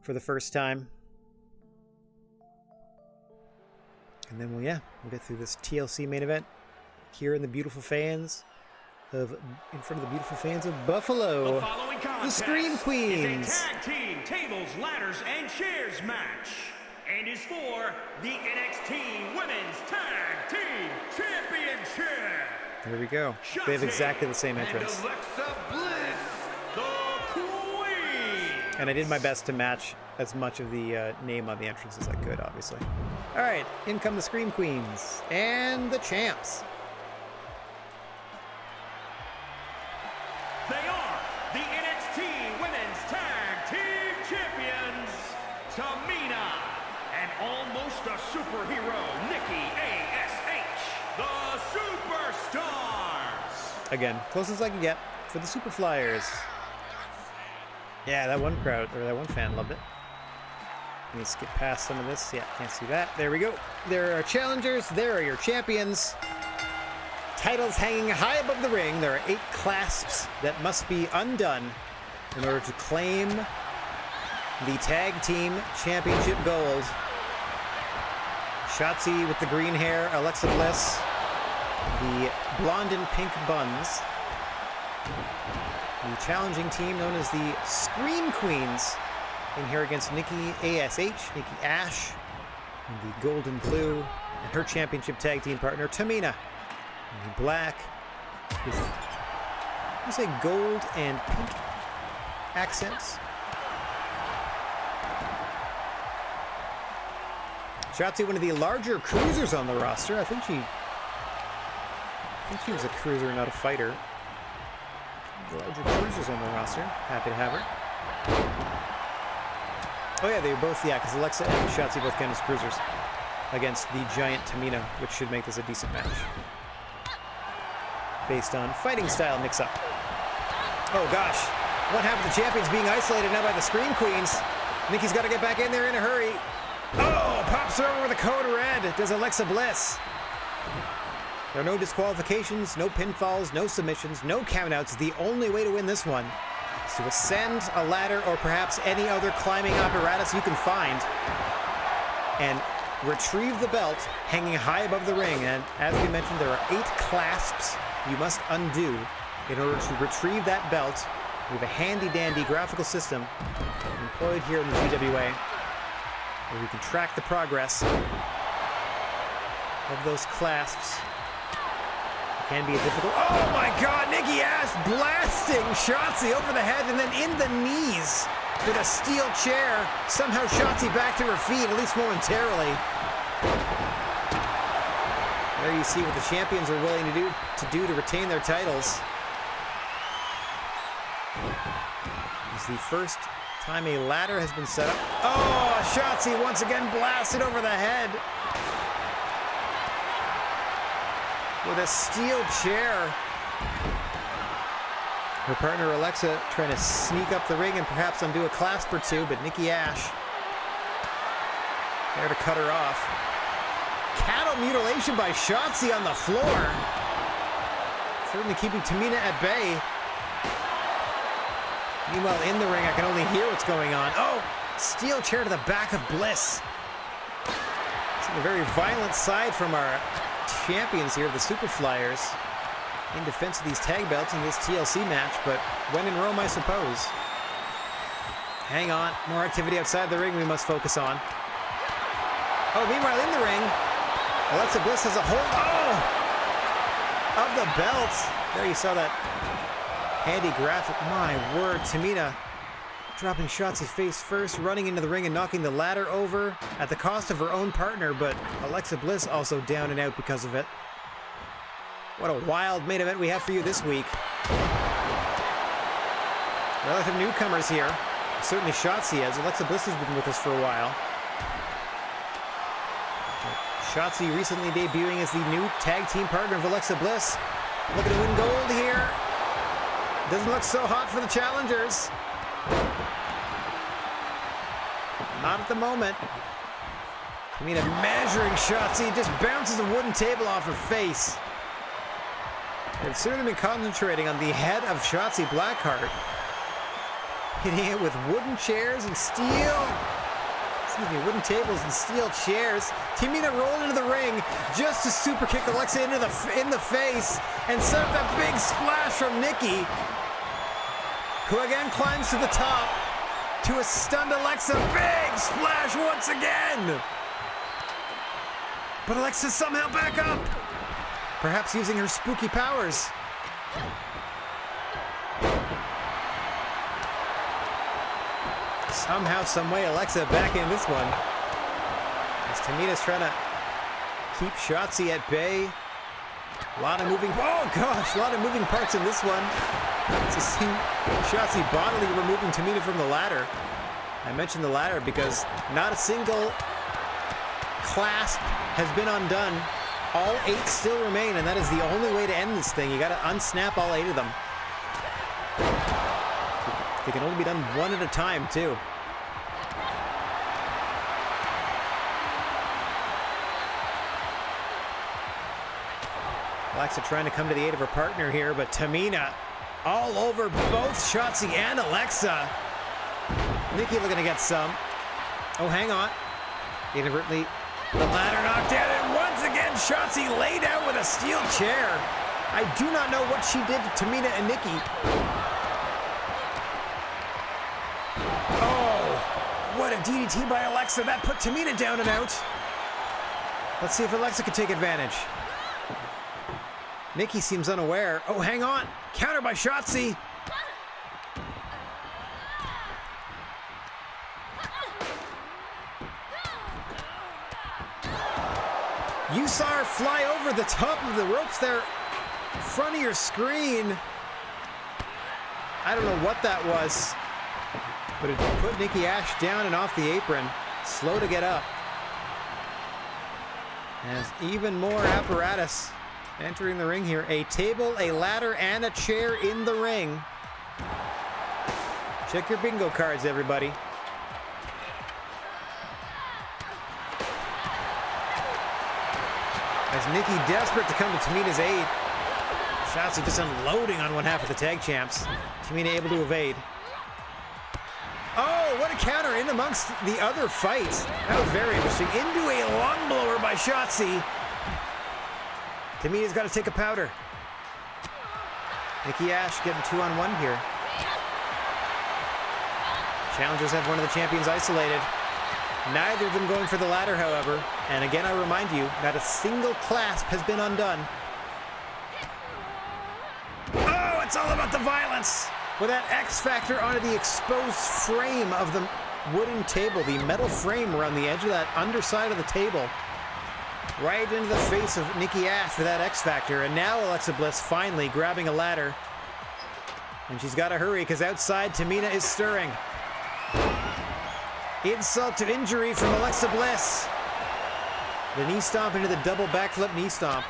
for the first time. And then we'll get through this TLC main event here in the beautiful fans of Buffalo. The following The Scream Queens. Is a tag team tables, ladders, and chairs match, and is for the NXT Women's Tag Team Championship. Here we go. They have exactly the same entrance. And Alexa Bliss, the Queen. And I did my best to match as much of the name on the entrance as I could, obviously. All right, in come the Scream Queens and the champs. They are the NXT Women's Tag Team Champions, Tamina, and almost a superhero, Nikki A.S.H., the Superstars. Again, closest I can get for the Super Flyers. Yeah, that one crowd, or that one fan loved it. Let me skip past some of this. Yeah, can't see that. There we go. There are challengers. There are your champions. Titles hanging high above the ring. There are 8 clasps that must be undone in order to claim the Tag Team Championship gold. Shotzi with the green hair. Alexa Bliss, the blonde and pink buns. The challenging team known as the Scream Queens in here against Nikki A.S.H., Nikki Ash, in the gold and blue, and her championship tag team partner, Tamina, in the black, with, I say, gold and pink accents. Shotzi, one of the larger cruisers on the roster. I think she was a cruiser, not a fighter. The larger cruisers on the roster. Happy to have her. Oh yeah, they were both, because Alexa and Shotzi both count as cruisers against the giant Tamina, which should make this a decent match. Based on fighting style mix-up. Oh gosh, one half of the champions being isolated now by the Scream Queens. Nikki's got to get back in there in a hurry. Oh, pops her over with a code red. Does Alexa Bliss. There are no disqualifications, no pinfalls, no submissions, no countouts. The only way to win this one is to ascend a ladder or perhaps any other climbing apparatus you can find and retrieve the belt hanging high above the ring. And as we mentioned, there are 8 clasps you must undo in order to retrieve that belt. We have a handy-dandy graphical system employed here in the GWA where we can track the progress of those clasps. It can be a difficult... Oh my god, Nikki Ash blasting Shotzi over the head and then in the knees with a steel chair. Somehow Shotzi back to her feet, at least momentarily. There you see what the champions are willing to do to retain their titles. It's the first time a ladder has been set up. Oh, Shotzi once again blasted over the head. with a steel chair. Her partner Alexa trying to sneak up the ring and perhaps undo a clasp or two, but Nikki Ash there to cut her off. Cattle mutilation by Shotzi on the floor. Certainly keeping Tamina at bay. Meanwhile, in the ring, I can only hear what's going on. Oh, steel chair to the back of Bliss. It's a very violent side from our champions here, the Super Flyers, in defense of these tag belts in this TLC match, but when in Rome, I suppose. Hang on, more activity outside the ring we must focus on. Oh, meanwhile, in the ring, Alexa Bliss has a hold of the belt. There you saw that handy graphic. My word, Tamina dropping Shotzi's face first, running into the ring and knocking the ladder over at the cost of her own partner, but Alexa Bliss also down and out because of it. What a wild main event we have for you this week. Relative newcomers here. Certainly Shotzi has. Alexa Bliss has been with us for a while. Shotzi recently debuting as the new tag team partner of Alexa Bliss. Looking to win gold here. Doesn't look so hot for the challengers. Not at the moment. Tamina measuring Shotzi, just bounces a wooden table off her face. They've certainly been concentrating on the head of Shotzi Blackheart. Hitting it with wooden chairs and wooden tables and steel chairs. Tamina rolled into the ring just to super kick Alexa in the face and set up that big splash from Nikki, who again climbs to the top to a stunned Alexa. Big splash once again. But Alexa somehow back up, perhaps using her spooky powers. Somehow, someway, Alexa back in this one. As Tamina's trying to keep Shotzi at bay. A lot of moving parts in this one. To see Shotzi bodily removing Tamina from the ladder. I mentioned the ladder because not a single clasp has been undone. All 8 still remain, and that is the only way to end this thing. You got to unsnap all 8 of them. They can only be done one at a time, too. Alexa trying to come to the aid of her partner here, but Tamina all over both Shotzi and Alexa. Nikki looking to get some. Oh, hang on. Inadvertently, the ladder knocked down, and once again, Shotzi laid out with a steel chair. I do not know what she did to Tamina and Nikki. Oh, what a DDT by Alexa. That put Tamina down and out. Let's see if Alexa can take advantage. Nikki seems unaware. Oh, hang on. Counter by Shotzi. You saw her fly over the top of the ropes there in front of your screen. I don't know what that was, but it put Nikki Ash down and off the apron. Slow to get up. As even more apparatus entering the ring here. A table, a ladder, and a chair in the ring. Check your bingo cards, everybody. As Nikki desperate to come to Tamina's aid. Shotzi just unloading on one half of the tag champs. Tamina able to evade. Oh, what a counter in amongst the other fights. That was very interesting. Into a lung blower by Shotzi. Tamina's got to take a powder. Nikki Ash getting 2-on-1 here. Challengers have one of the champions isolated. Neither of them going for the ladder, however. And again, I remind you, not a single clasp has been undone. Oh, it's all about the violence. With that X Factor onto the exposed frame of the wooden table, the metal frame around the edge of that underside of the table. Right into the face of Nikki Ash for that X Factor. And now Alexa Bliss finally grabbing a ladder. And she's got to hurry because outside Tamina is stirring. Insult to injury from Alexa Bliss. The knee stomp into the double backflip knee stomp.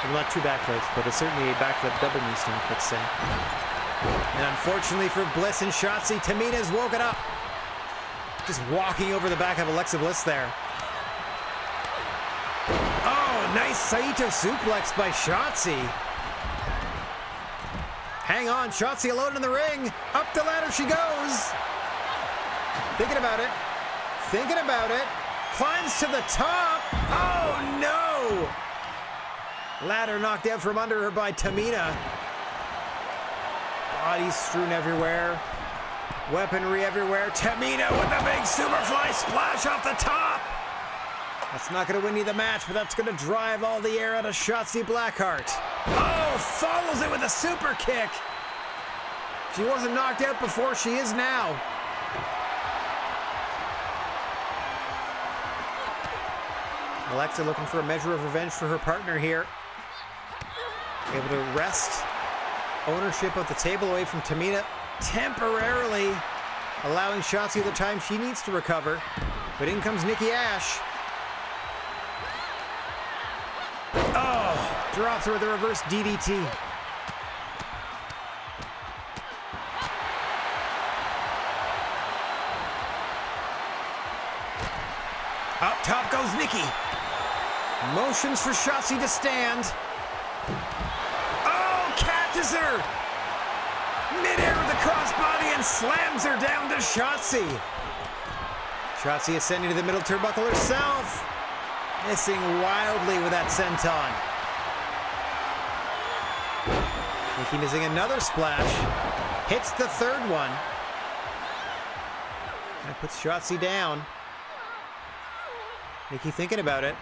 Well, not two backflips, but it's certainly a backflip double knee stomp, let's say. And unfortunately for Bliss and Shotzi, Tamina's woken up. Just walking over the back of Alexa Bliss there. Oh, nice Saito suplex by Shotzi. Hang on, Shotzi alone in the ring. Up the ladder she goes. Thinking about it. Thinking about it. Climbs to the top. Oh, no. Ladder knocked out from under her by Tamina. Bodies strewn everywhere. Weaponry everywhere. Tamina with a big superfly splash off the top. That's not going to win you the match, but that's going to drive all the air out of Shotzi Blackheart. Oh, follows it with a super kick. She wasn't knocked out before, she is now. Alexa looking for a measure of revenge for her partner here. Able to wrest ownership of the table away from Tamina temporarily, allowing Shotzi the time she needs to recover. But in comes Nikki Ash. Oh, drops her with a reverse DDT. Up top goes Nikki. Motions for Shotzi to stand. Oh, catches her. Mid-air with the crossbody and slams her down to Shotzi. Shotzi ascending to the middle turnbuckle herself. Missing wildly with that senton. Nikki missing another splash. Hits the third one. That puts Shotzi down. Nikki thinking about it.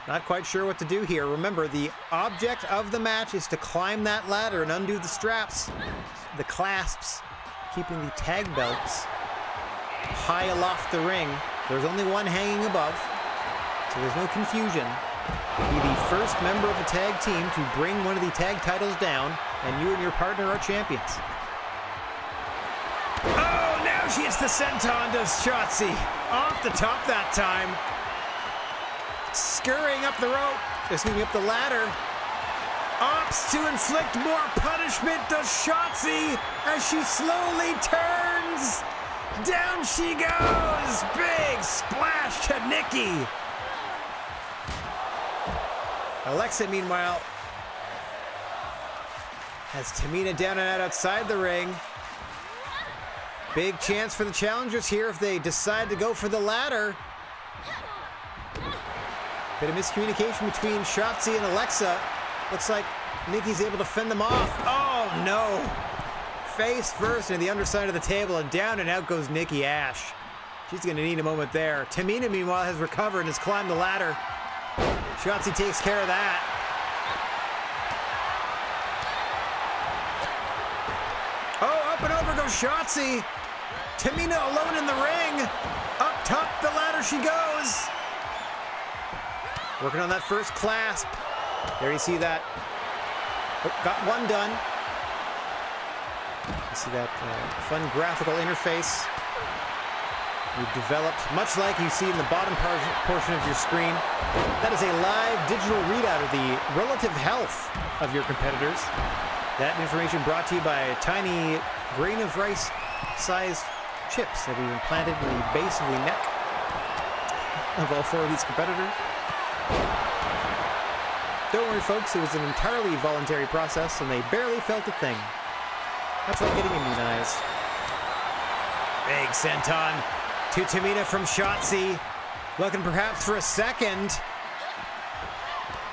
Not quite sure what to do here. Remember, the object of the match is to climb that ladder and undo the straps, the clasps, keeping the tag belts high aloft the ring. There's only one hanging above, so there's no confusion. Be the first member of a tag team to bring one of the tag titles down, and you and your partner are champions. Oh, now she hits the senton to Shotzi. Off the top that time. Scurrying up the rope, up the ladder. Opts to inflict more punishment to Shotzi as she slowly turns. Down she goes. Big splash to Nikki. Alexa, meanwhile, has Tamina down and out outside the ring. Big chance for the challengers here if they decide to go for the ladder. Bit of miscommunication between Shotzi and Alexa. Looks like Nikki's able to fend them off. Oh, no. Face first into the underside of the table, and down and out goes Nikki Ash. She's going to need a moment there. Tamina, meanwhile, has recovered and has climbed the ladder. Shotzi takes care of that. Oh, up and over goes Shotzi. Tamina alone in the ring. Up top the ladder she goes. Working on that first clasp. There you see that. Oh, got one done. You see that fun graphical interface we've developed, much like you see in the bottom portion of your screen. That is a live digital readout of the relative health of your competitors. That information brought to you by tiny grain of rice sized chips that we've implanted in the base of the neck of all four of these competitors. Don't worry, folks, it was an entirely voluntary process and they barely felt a thing. That's like getting immunized. Big senton to Tamina from Shotzi. Looking perhaps for a second.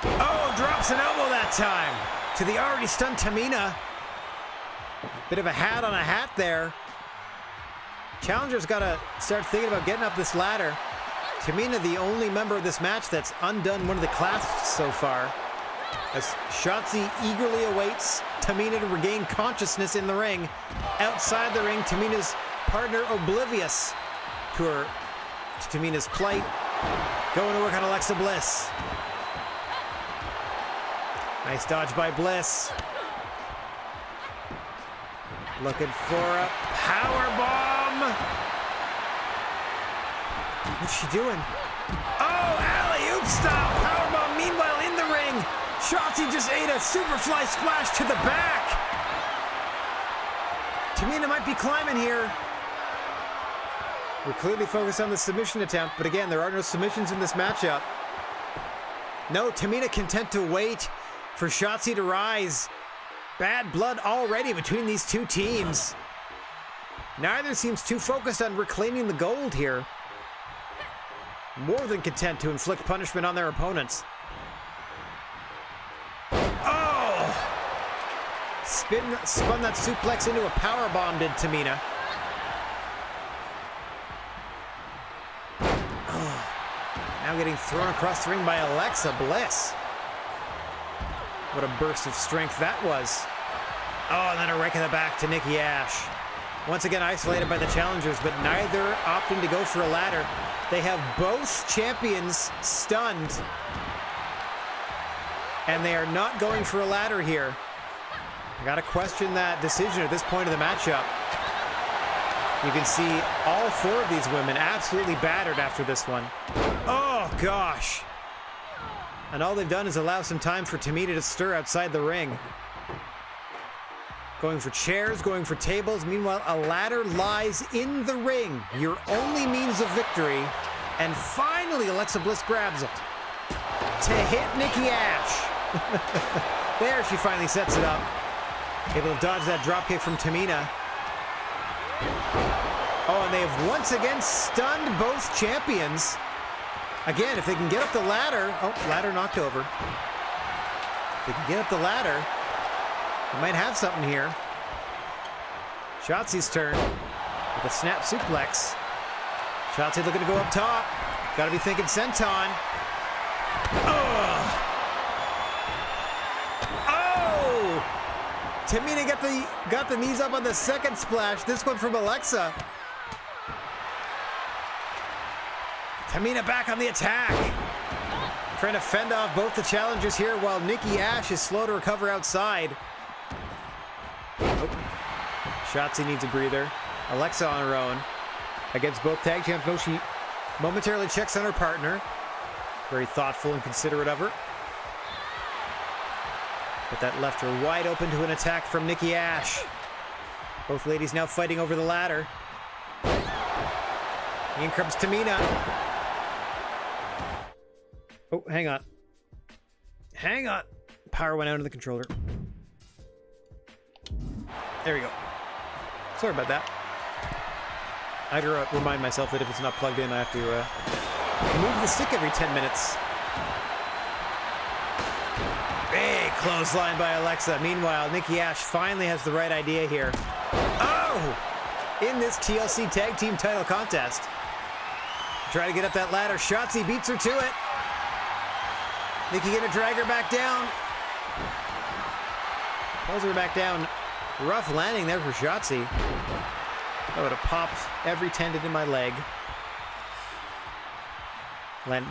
Oh, drops an elbow that time to the already stunned Tamina. Bit of a hat on a hat there. Challenger's got to start thinking about getting up this ladder. Tamina, the only member of this match that's undone one of the clasps so far, as Shotzi eagerly awaits Tamina to regain consciousness in the ring. Outside the ring, Tamina's partner oblivious to Tamina's plight, going to work on Alexa Bliss. Nice dodge by Bliss. Looking for a power bomb. What's she doing? Oh, alley-oop style powerbomb. Meanwhile, in the ring, Shotzi just ate a superfly splash to the back. Tamina might be climbing here. We're clearly focused on the submission attempt, but again, there are no submissions in this matchup. No, Tamina content to wait for Shotzi to rise. Bad blood already between these two teams. Neither seems too focused on reclaiming the gold here. More than content to inflict punishment on their opponents. Oh! Spun that suplex into a powerbomb, did Tamina. Oh. Now getting thrown across the ring by Alexa Bliss. What a burst of strength that was. Oh, and then a rake in the back to Nikki Ash. Once again isolated by the challengers, but neither opting to go for a ladder. They have both champions stunned. And they are not going for a ladder here. I gotta question that decision at this point of the matchup. You can see all four of these women absolutely battered after this one. Oh, gosh. And all they've done is allow some time for Tamina to stir outside the ring. Going for chairs, going for tables. Meanwhile, a ladder lies in the ring. Your only means of victory. And finally, Alexa Bliss grabs it to hit Nikki Ash. There, she finally sets it up. Able to dodge that dropkick from Tamina. Oh, and they have once again stunned both champions. Again, if they can get up the ladder. Oh, ladder knocked over. If they can get up the ladder, they might have something here. Shotzi's turn with a snap suplex. Shotzi looking to go up top. Got to be thinking senton. Oh! Tamina got the knees up on the second splash. This one from Alexa. Tamina back on the attack. Trying to fend off both the challengers here while Nikki Ash is slow to recover outside. Oh. Shotzi needs a breather. Alexa on her own. Against both tag champs, though, she momentarily checks on her partner. Very thoughtful and considerate of her. But that left her wide open to an attack from Nikki Ash. Both ladies now fighting over the ladder. In comes Tamina. Oh, hang on. Hang on. Power went out of the controller. There we go. Sorry about that. I have to remind myself that if it's not plugged in, I have to move the stick every 10 minutes. Big clothesline by Alexa. Meanwhile, Nikki Ash finally has the right idea here. Oh! In this TLC Tag Team title contest. Try to get up that ladder. Shotzi beats her to it. Nikki gonna drag her back down. Pulls her back down. Rough landing there for Shotzi. That would have popped every tendon in my leg.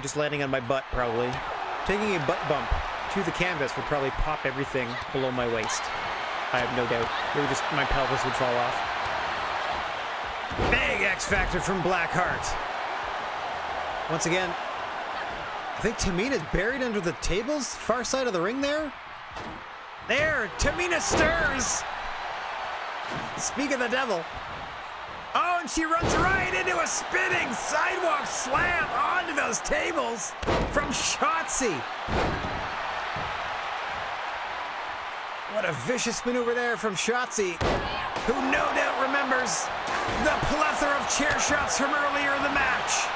Just landing on my butt, probably. Taking a butt bump to the canvas would probably pop everything below my waist. I have no doubt. Maybe just my pelvis would fall off. Big X Factor from Blackheart. Once again, I think Tamina's buried under the tables, far side of the ring there. There, Tamina stirs. Speak of the devil. Oh, and she runs right into a spinning sidewalk slam onto those tables from Shotzi. What a vicious maneuver there from Shotzi, who no doubt remembers the plethora of chair shots from earlier in the match.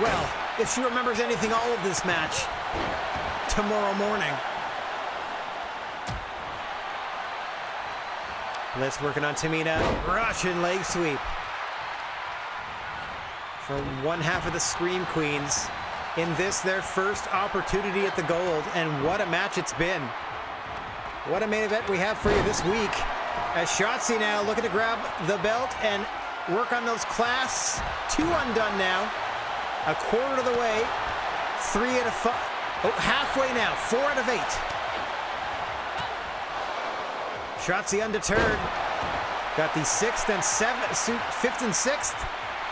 Well, if she remembers anything all of this match, tomorrow morning. Bliss working on Tamina. Russian leg sweep. From one half of the Scream Queens in this, their first opportunity at the gold. And what a match it's been. What a main event we have for you this week. As Shotzi now looking to grab the belt and work on those class 2 undone now. A quarter of the way. 3 out of 5. Oh, halfway now. 4 out of 8. Shotzi undeterred. Got the 6th and 7th, 5th and 6th.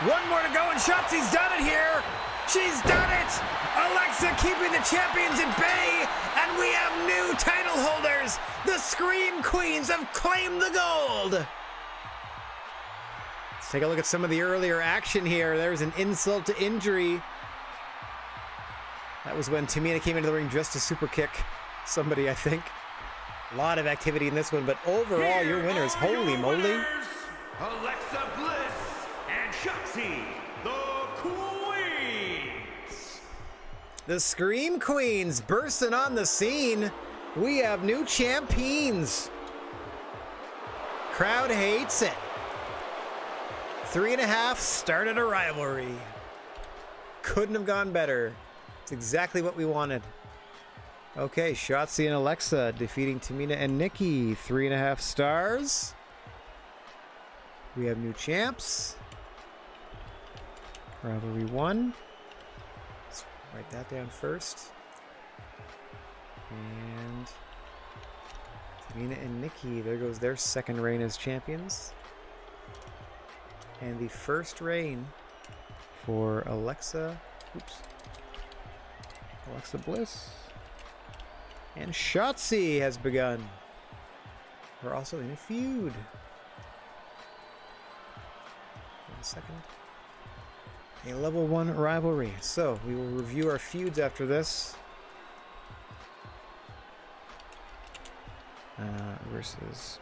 One more to go, and Shotzi's done it here. She's done it! Alexa keeping the champions at bay, and we have new title holders! The Scream Queens have claimed the gold! Let's take a look at some of the earlier action here. There's an insult to injury. That was when Tamina came into the ring just to super kick somebody, I think. A lot of activity in this one, but overall, your winners, holy moly. Alexa Bliss and Shotzi, the Queens. The Scream Queens bursting on the scene. We have new champions. Crowd hates it. 3.5 started a rivalry. Couldn't have gone better. It's exactly what we wanted. Okay, Shotzi and Alexa defeating Tamina and Nikki. 3.5 stars. We have new champs. Rivalry 1. Let's write that down first. And Tamina and Nikki, there goes their second reign as champions. And the first reign for Alexa Bliss and Shotzi has begun. We're also in a feud. 1 second. A level 1 rivalry. So we will review our feuds after this. Versus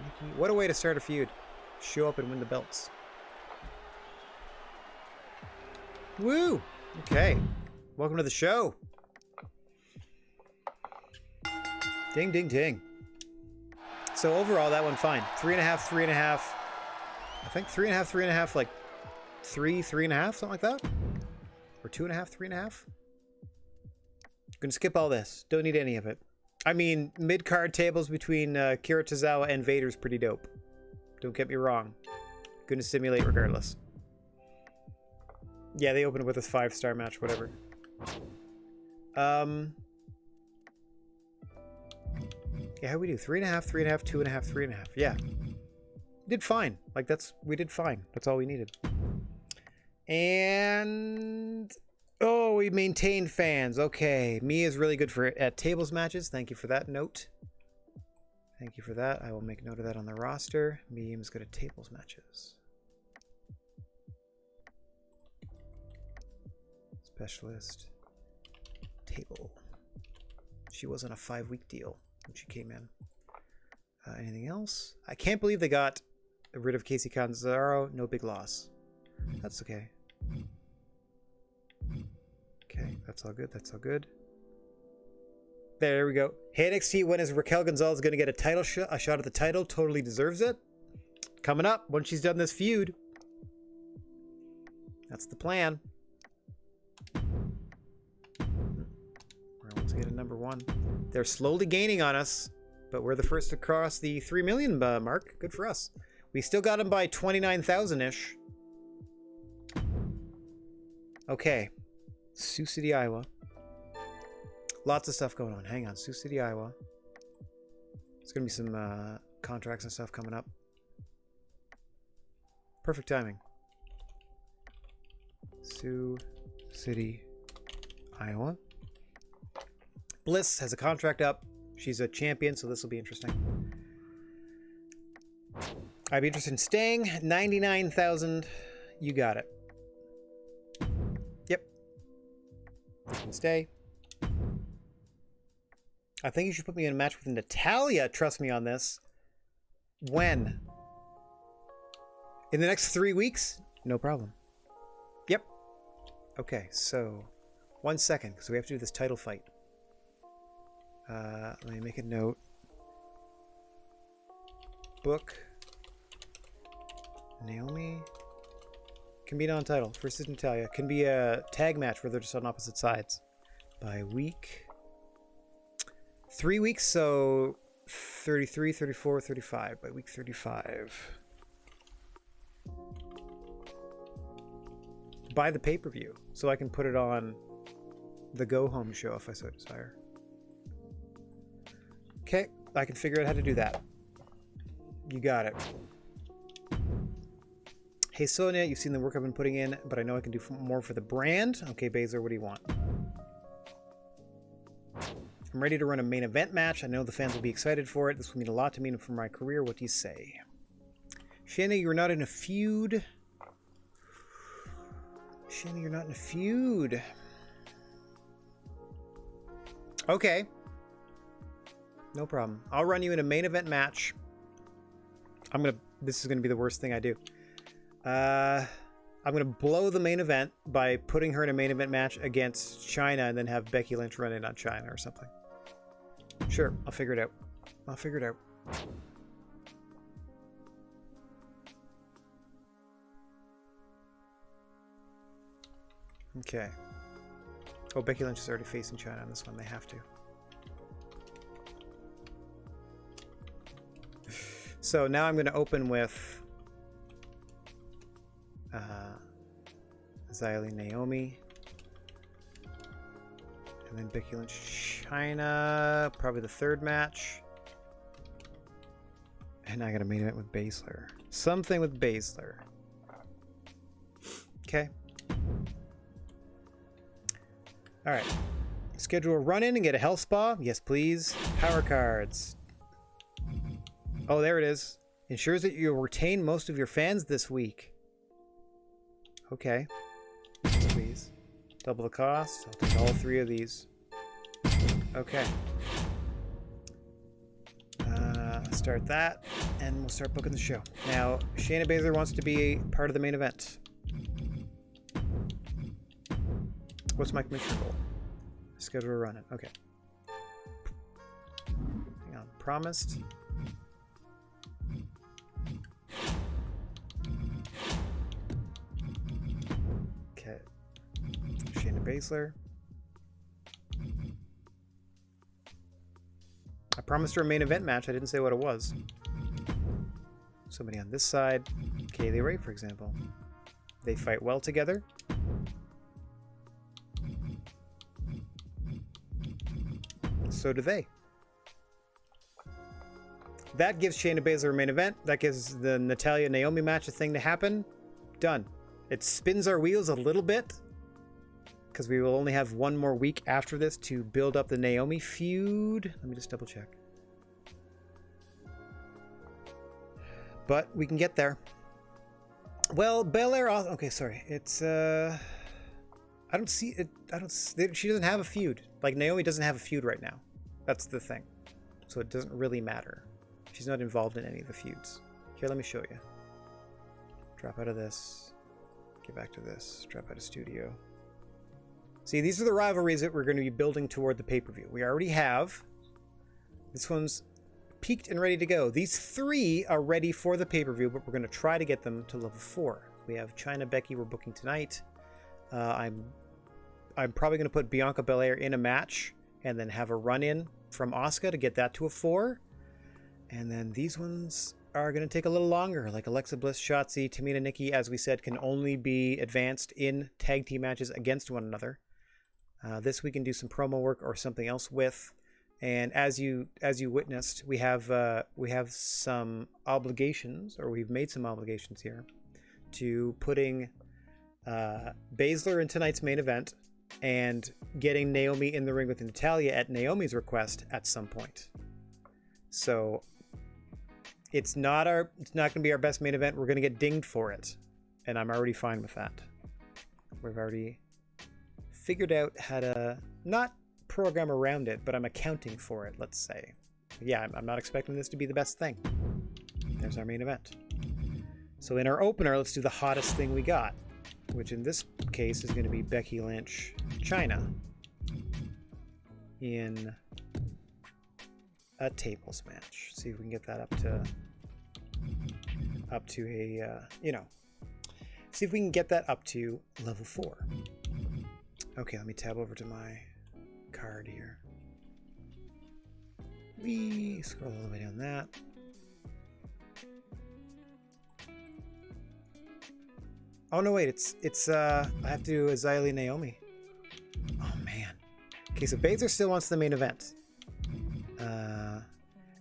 Nikki. What a way to start a feud. Show up and win the belts. Woo! Okay. Welcome to the show. Ding, ding, ding. So overall, that went fine. 3.5, 3.5. I think 3.5, 3.5, like 3.5, something like that. Or 2.5, 3.5. Gonna skip all this. Don't need any of it. I mean, mid-card tables between Kira Tozawa and Vader's pretty dope. Don't get me wrong. Gonna stimulate regardless. Yeah, they opened with a 5-star match, whatever. Yeah, how'd we do? 3.5, 3.5, 2.5, 3.5. Yeah. Did fine. Like, we did fine. That's all we needed. And... oh, we maintained fans. Okay. Mia's really good at tables matches. Thank you for that note. Thank you for that. I will make note of that on the roster. Mia's good at tables matches. Specialist. Table. She was on a 5-week deal when she came in. Anything else? I can't believe they got rid of Casey Canzaro. No big loss. That's okay. Okay, that's all good. That's all good. There we go. Hey, NXT, when is Raquel Gonzalez going to get a title a shot at the title? Totally deserves it. Coming up once she's done this feud. That's the plan. We're able to get a number 1. They're slowly gaining on us, but we're the first to cross the 3 million mark. Good for us. We still got them by 29,000-ish. Okay. Sioux City, Iowa. Lots of stuff going on. Hang on. Sioux City, Iowa. There's going to be some contracts and stuff coming up. Perfect timing. Sioux City, Iowa. Bliss has a contract up. She's a champion, so this will be interesting. I'd be interested in staying. 99,000. You got it. Yep. You can stay. I think you should put me in a match with Natalia. Trust me on this. When? In the next 3 weeks? No problem. Yep. Okay, so 1 second, because we have to do this title fight. Let me make a note. Book Naomi can be non-title versus Natalia. Can be a tag match where they're just on opposite sides. By week 3 weeks, so 33, 34, 35. By week 35. Buy the pay-per-view so I can put it on the go-home show if I so desire. Okay, I can figure out how to do that. You got it. Hey Sonia, you've seen the work I've been putting in, but I know I can do more for the brand. Okay, Baszler, what do you want? I'm ready to run a main event match. I know the fans will be excited for it. This will mean a lot to me and for my career. What do you say? Shanna, you're not in a feud. Shanna, you're not in a feud. Okay. No problem. I'll run you in a main event match. This is gonna be the worst thing I do. I'm gonna blow the main event by putting her in a main event match against China and then have Becky Lynch run in on China or something. Sure, I'll figure it out. I'll figure it out. Okay. Oh, Becky Lynch is already facing China on this one. They have to. So now I'm going to open with Xylee Naomi. And then Becky Lynch China. Probably the third match. And I got to main event with Baszler. Something with Baszler. Okay. Alright. Schedule a run-in and get a health spa? Yes, please. Power cards. Oh, there it is. Ensures that you'll retain most of your fans this week. Okay. Yes, please. Double the cost. I'll take all 3 of these. Okay. Start that, and we'll start booking the show. Now, Shayna Baszler wants to be part of the main event. What's my commissioner goal? Schedule a run-in. Okay. Hang on. Promised. Okay. Shayna Baszler. I promised her a main event match. I didn't say what it was. Somebody on this side. Kaylee Ray, for example. They fight well together. So do they. That gives Shayna Baszler a main event. That gives the Natalya-Naomi match a thing to happen. Done. It spins our wheels a little bit, because we will only have one more week after this to build up the Naomi feud. Let me just double check. But we can get there. Well, Belair... Okay, sorry. It's, I don't see it. She doesn't have a feud. Like, Naomi doesn't have a feud right now. That's the thing. So it doesn't really matter. She's not involved in any of the feuds. Here, let me show you. Drop out of this. Get back to this. Drop out of studio. See, these are the rivalries that we're going to be building toward the pay-per-view. We already have. This one's peaked and ready to go. These 3 are ready for the pay-per-view, but we're going to try to get them to level 4. We have China Becky we're booking tonight. I'm probably going to put Bianca Belair in a match and then have a run-in from Asuka to get that to a 4. And then these ones are going to take a little longer, like Alexa Bliss, Shotzi, Tamina, Nikki, as we said, can only be advanced in tag team matches against one another. This we can do some promo work or something else with. And as you witnessed, we have some obligations, or we've made some obligations here, to putting Baszler in tonight's main event and getting Naomi in the ring with Natalya at Naomi's request at some point. So it's not going to be our best main event. We're going to get dinged for it, and I'm already fine with that. We've already figured out how to not program around it, but I'm accounting for it, let's say. Yeah, I'm not expecting this to be the best thing. There's our main event. So in our opener, let's do the hottest thing we got, which in this case is going to be Becky Lynch China in a tables match. See if we can get that up to a see if we can get that up to level 4. Okay, let me tab over to my card here. We scroll all the way down that. Oh no, wait, it's I have to do a Xylee Naomi. Oh man. Okay, so Baszler still wants the main event.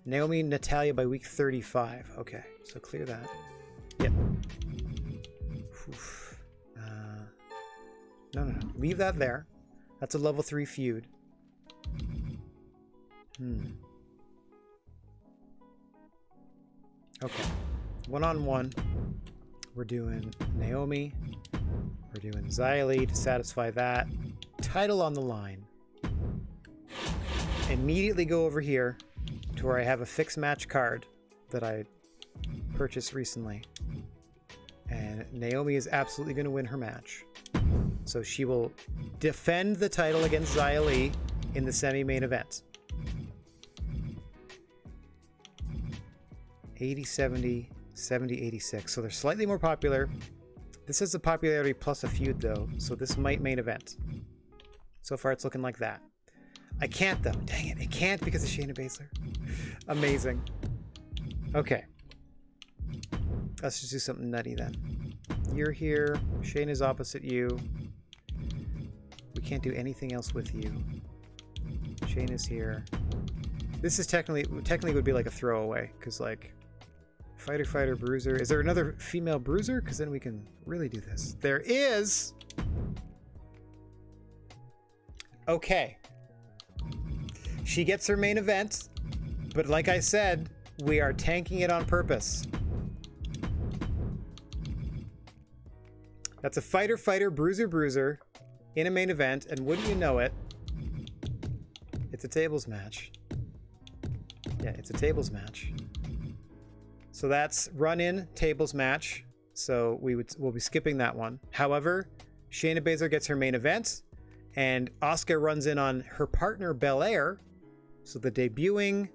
Naomi, Natalya by week 35. Okay, so clear that. Yep. Oof. No. Leave that there. That's a level 3 feud. Okay. 1-on-1. We're doing Naomi. We're doing Xylee to satisfy that. Title on the line. Immediately go over here to where I have a fixed match card that I purchased recently. And Naomi is absolutely going to win her match. So she will defend the title against Xylee in the semi-main event. 80-70, 70-86. So they're slightly more popular. This is a popularity plus a feud, though, so this might main event. So far, it's looking like that. I can't, though. Dang it. I can't because of Shayna Baszler. Amazing. Okay. Let's just do something nutty, then. You're here. Shayna's opposite you. We can't do anything else with you. Shayna's here. This is technically would be like a throwaway, because, like, fighter, bruiser. Is there another female bruiser? Because then we can really do this. There is! Okay. She gets her main event, but like I said, we are tanking it on purpose. That's a fighter, bruiser in a main event, and wouldn't you know it, it's a tables match. Yeah, it's a tables match. So that's run-in tables match. So we'll be skipping that one. However, Shayna Baszler gets her main event, and Asuka runs in on her partner Belair. So the debuting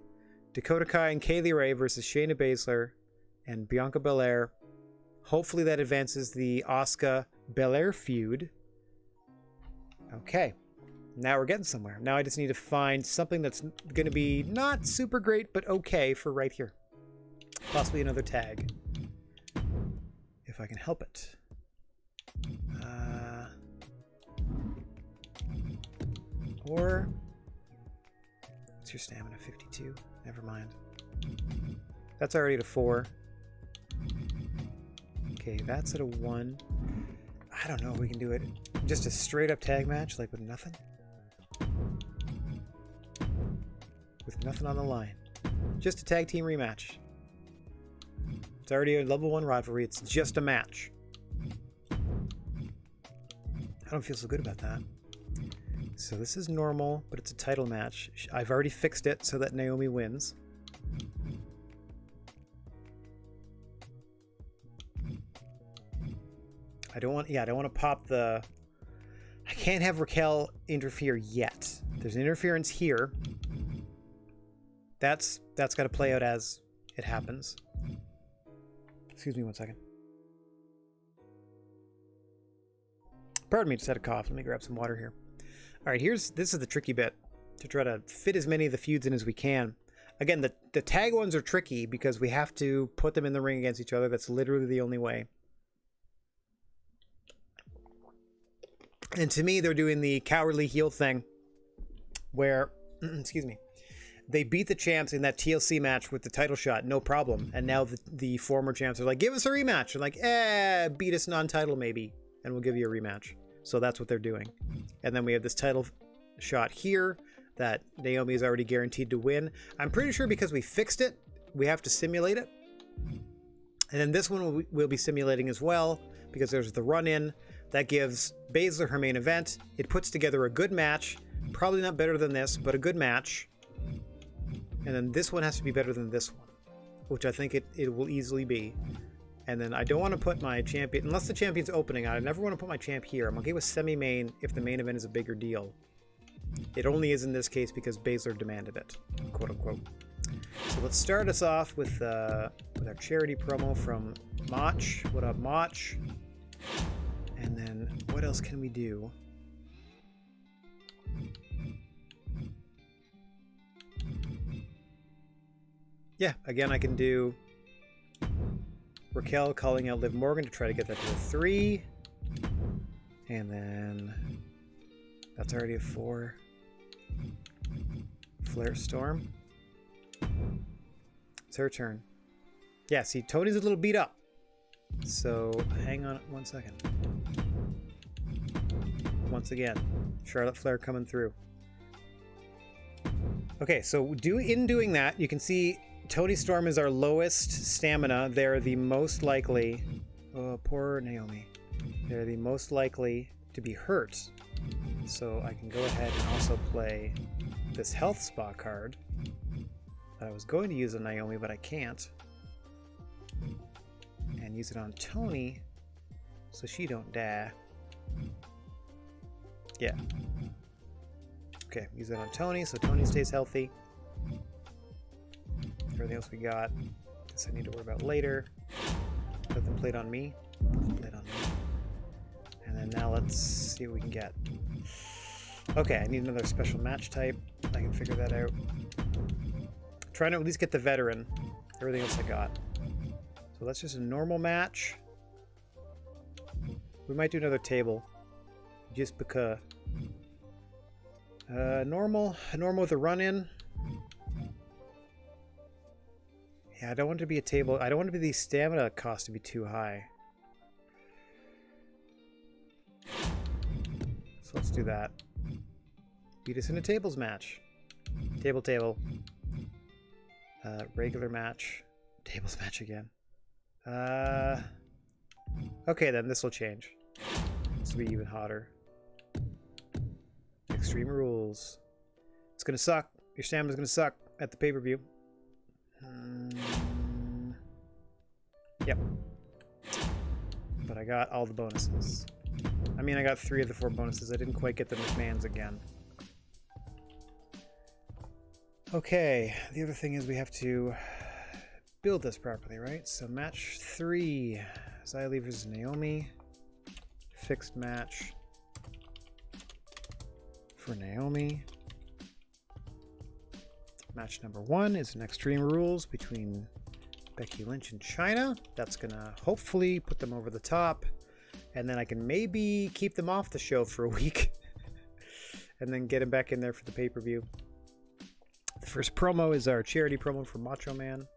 Dakota Kai and Kaylee Ray versus Shayna Baszler and Bianca Belair. Hopefully that advances the Asuka Belair feud. Okay. Now we're getting somewhere. Now I just need to find something that's going to be not super great, but okay for right here. Possibly another tag. If I can help it. Or... what's your stamina? 52? Never mind. That's already at a 4. Okay, that's at a 1. I don't know if we can do it. Just a straight up tag match, like with nothing? With nothing on the line. Just a tag team rematch. It's already a level 1 rivalry. It's just a match. I don't feel so good about that. So this is normal, but it's a title match. I've already fixed it so that Naomi wins. I don't want to pop the... I can't have Raquel interfere yet. There's an interference here. That's got to play out as it happens. Excuse me one second. Pardon me, just had a cough. Let me grab some water here. All right, this is the tricky bit, to try to fit as many of the feuds in as we can. Again, the tag ones are tricky because we have to put them in the ring against each other. That's literally the only way. And to me, they're doing the cowardly heel thing where, excuse me, they beat the champs in that TLC match with the title shot, no problem. And now the former champs are like, give us a rematch. And like, beat us non-title maybe, and we'll give you a rematch. So that's what they're doing. And then we have this title shot here that Naomi is already guaranteed to win. I'm pretty sure because we fixed it, we have to simulate it. And then this one we'll be simulating as well, because there's the run-in. That gives Baszler her main event. It puts together a good match. Probably not better than this, but a good match. And then this one has to be better than this one, which I think it will easily be. And then I don't want to put my champion, unless the champion's opening out, I never want to put my champ here. I'm okay with semi-main if the main event is a bigger deal. It only is in this case because Baszler demanded it, quote unquote. So let's start us off with our charity promo from Mach. What up, Mach? And then what else can we do? Yeah, again, I can do Raquel calling out Liv Morgan to try to get that to a 3. And then that's already a 4. Flare Storm. It's her turn. Yeah, see, Tony's a little beat up. So hang on 1 second. Once again, Charlotte Flair coming through. Okay, so in doing that, you can see Toni Storm is our lowest stamina. They're the most likely... Oh, poor Naomi. They're the most likely to be hurt. So I can go ahead and also play this health spa card that I was going to use on Naomi, but I can't. And use it on Toni so she don't die. Yeah. Okay, use it on Toni so Toni stays healthy. Everything else we got, guess I need to worry about later. Let them play it on me. Play it on me. And then now let's see what we can get. Okay, I need another special match type. I can figure that out. Trying to at least get the veteran. Everything else I got. So that's just a normal match. We might do another table. Just because. Normal with a run-in. Yeah, I don't want it to be a table. I don't want the stamina cost to be too high. So let's do that. Beat us in a tables match. Table. Regular match. Tables match again. Okay, then this will change. This will be even hotter. Extreme rules. It's gonna suck. Your stamina's gonna suck at the pay-per-view. Yep. But I got all the bonuses. I mean, I got 3 of the 4 bonuses. I didn't quite get the McMahons again. Okay, the other thing is we have to build this properly, right? So match 3. Xia Li versus Naomi. Fixed match for Naomi. Match number 1 is an Extreme Rules between Becky Lynch and Chyna. That's gonna hopefully put them over the top. And then I can maybe keep them off the show for a week. And then get them back in there for the pay-per-view. The first promo is our charity promo for Macho Man.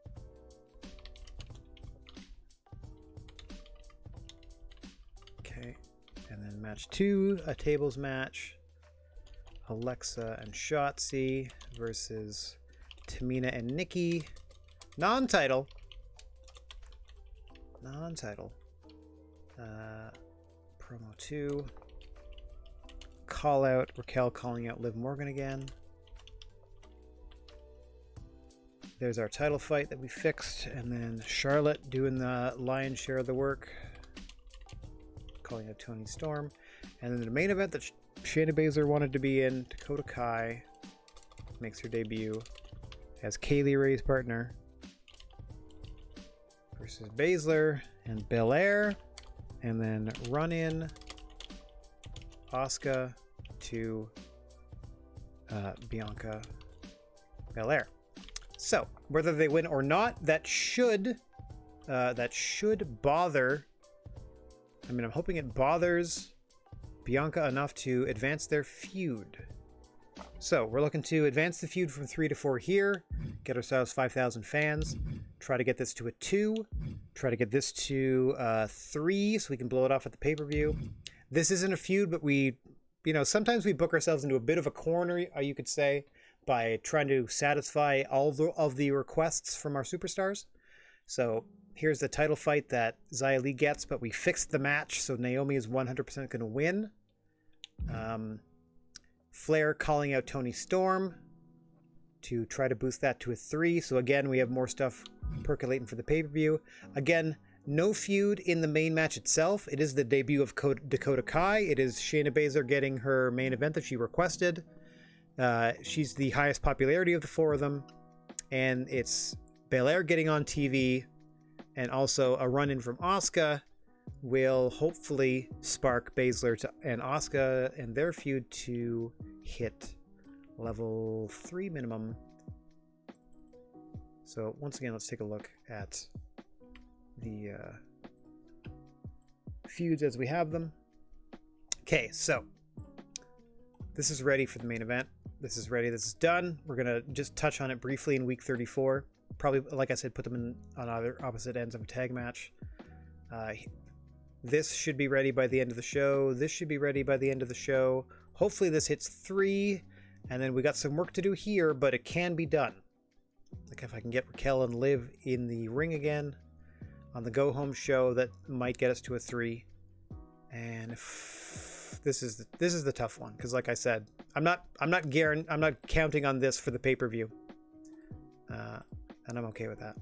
Okay. And then match 2, a tables match. Alexa and Shotzi versus Tamina and Nikki. Non-title. Promo 2. Call out. Raquel calling out Liv Morgan again. There's our title fight that we fixed. And then Charlotte doing the lion's share of the work. Calling out Toni Storm. And then the main event that Shayna Baszler wanted to be in. Dakota Kai makes her debut as Kaylee Ray's partner. Versus Baszler and Belair. And then run in Asuka to Bianca Belair. So whether they win or not, that should bother. I mean, I'm hoping it bothers Bianca enough to advance their feud. So we're looking to advance the feud from 3 to 4 here, get ourselves 5,000 fans, try to get this to a 2, try to get this to 3 so we can blow it off at the pay-per-view. This isn't a feud, but sometimes we book ourselves into a bit of a corner, you could say, by trying to satisfy all of the requests from our superstars. So here's the title fight that Xia Li gets, but we fixed the match, so Naomi is 100% going to win. Flair calling out Toni Storm to try to boost that to a 3. So again, we have more stuff percolating for the pay-per-view. Again, no feud in the main match itself. It is the debut of Dakota Kai. It is Shayna Baszler getting her main event that she requested. She's the highest popularity of the 4 of them. And it's Belair getting on TV. And also a run-in from Asuka will hopefully spark Baszler and Asuka and their feud to hit level 3 minimum. So once again, let's take a look at the feuds as we have them. Okay, so this is ready for the main event. This is ready. This is done. We're going to just touch on it briefly in week 34. Probably, like I said, put them on either opposite ends of a tag match. This should be ready by the end of the show. This should be ready by the end of the show. Hopefully this hits 3, and then we got some work to do here, but it can be done. Like if I can get Raquel and Liv in the ring again on the go home show, that might get us to a 3. And if this is the tough one, because like I said, I'm not counting on this for the pay-per-view, and I'm okay with that.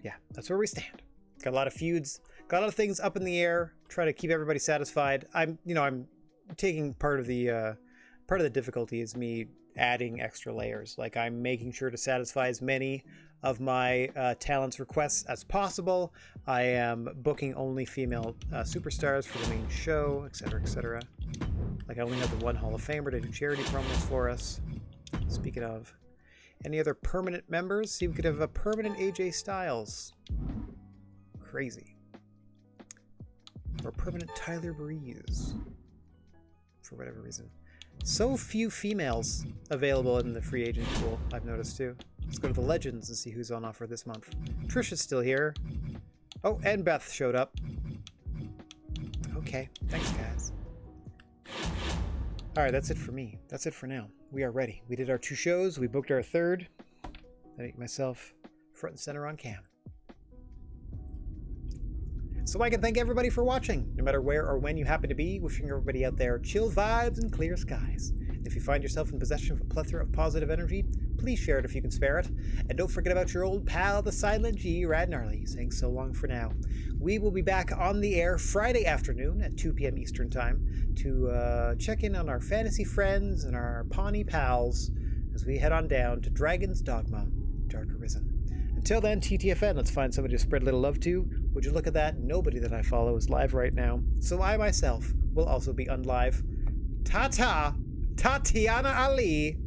Yeah, that's where we stand. Got a lot of feuds, got a lot of things up in the air. Try to keep everybody satisfied. I'm taking part of the difficulty is me adding extra layers. Like I'm making sure to satisfy as many of my talents requests as possible. I am booking only female superstars for the main show, etc., etc. Like I only have the one Hall of Famer to do charity promos for us. Speaking of, any other permanent members? See, we could have a permanent AJ Styles. Crazy. Or permanent Tyler Breeze. For whatever reason. So few females available in the free agent pool, I've noticed too. Let's go to the Legends and see who's on offer this month. Trisha's still here. Oh, and Beth showed up. Okay, thanks guys. Alright, that's it for me. That's it for now. We are ready. We did our 2 shows. We booked our 3rd. I make myself front and center on cam. So I can thank everybody for watching, no matter where or when you happen to be. Wishing everybody out there chill vibes and clear skies. If you find yourself in possession of a plethora of positive energy, please share it if you can spare it. And don't forget about your old pal, the Silent G, Rad Gnarly, saying so long for now. We will be back on the air Friday afternoon at 2 p.m. Eastern Time to check in on our fantasy friends and our Pawnee pals as we head on down to Dragon's Dogma, Dark Arisen. Until then, TTFN, let's find somebody to spread a little love to. Would you look at that? Nobody that I follow is live right now, so I myself will also be unlive. Ta-ta! Tatiana Ali!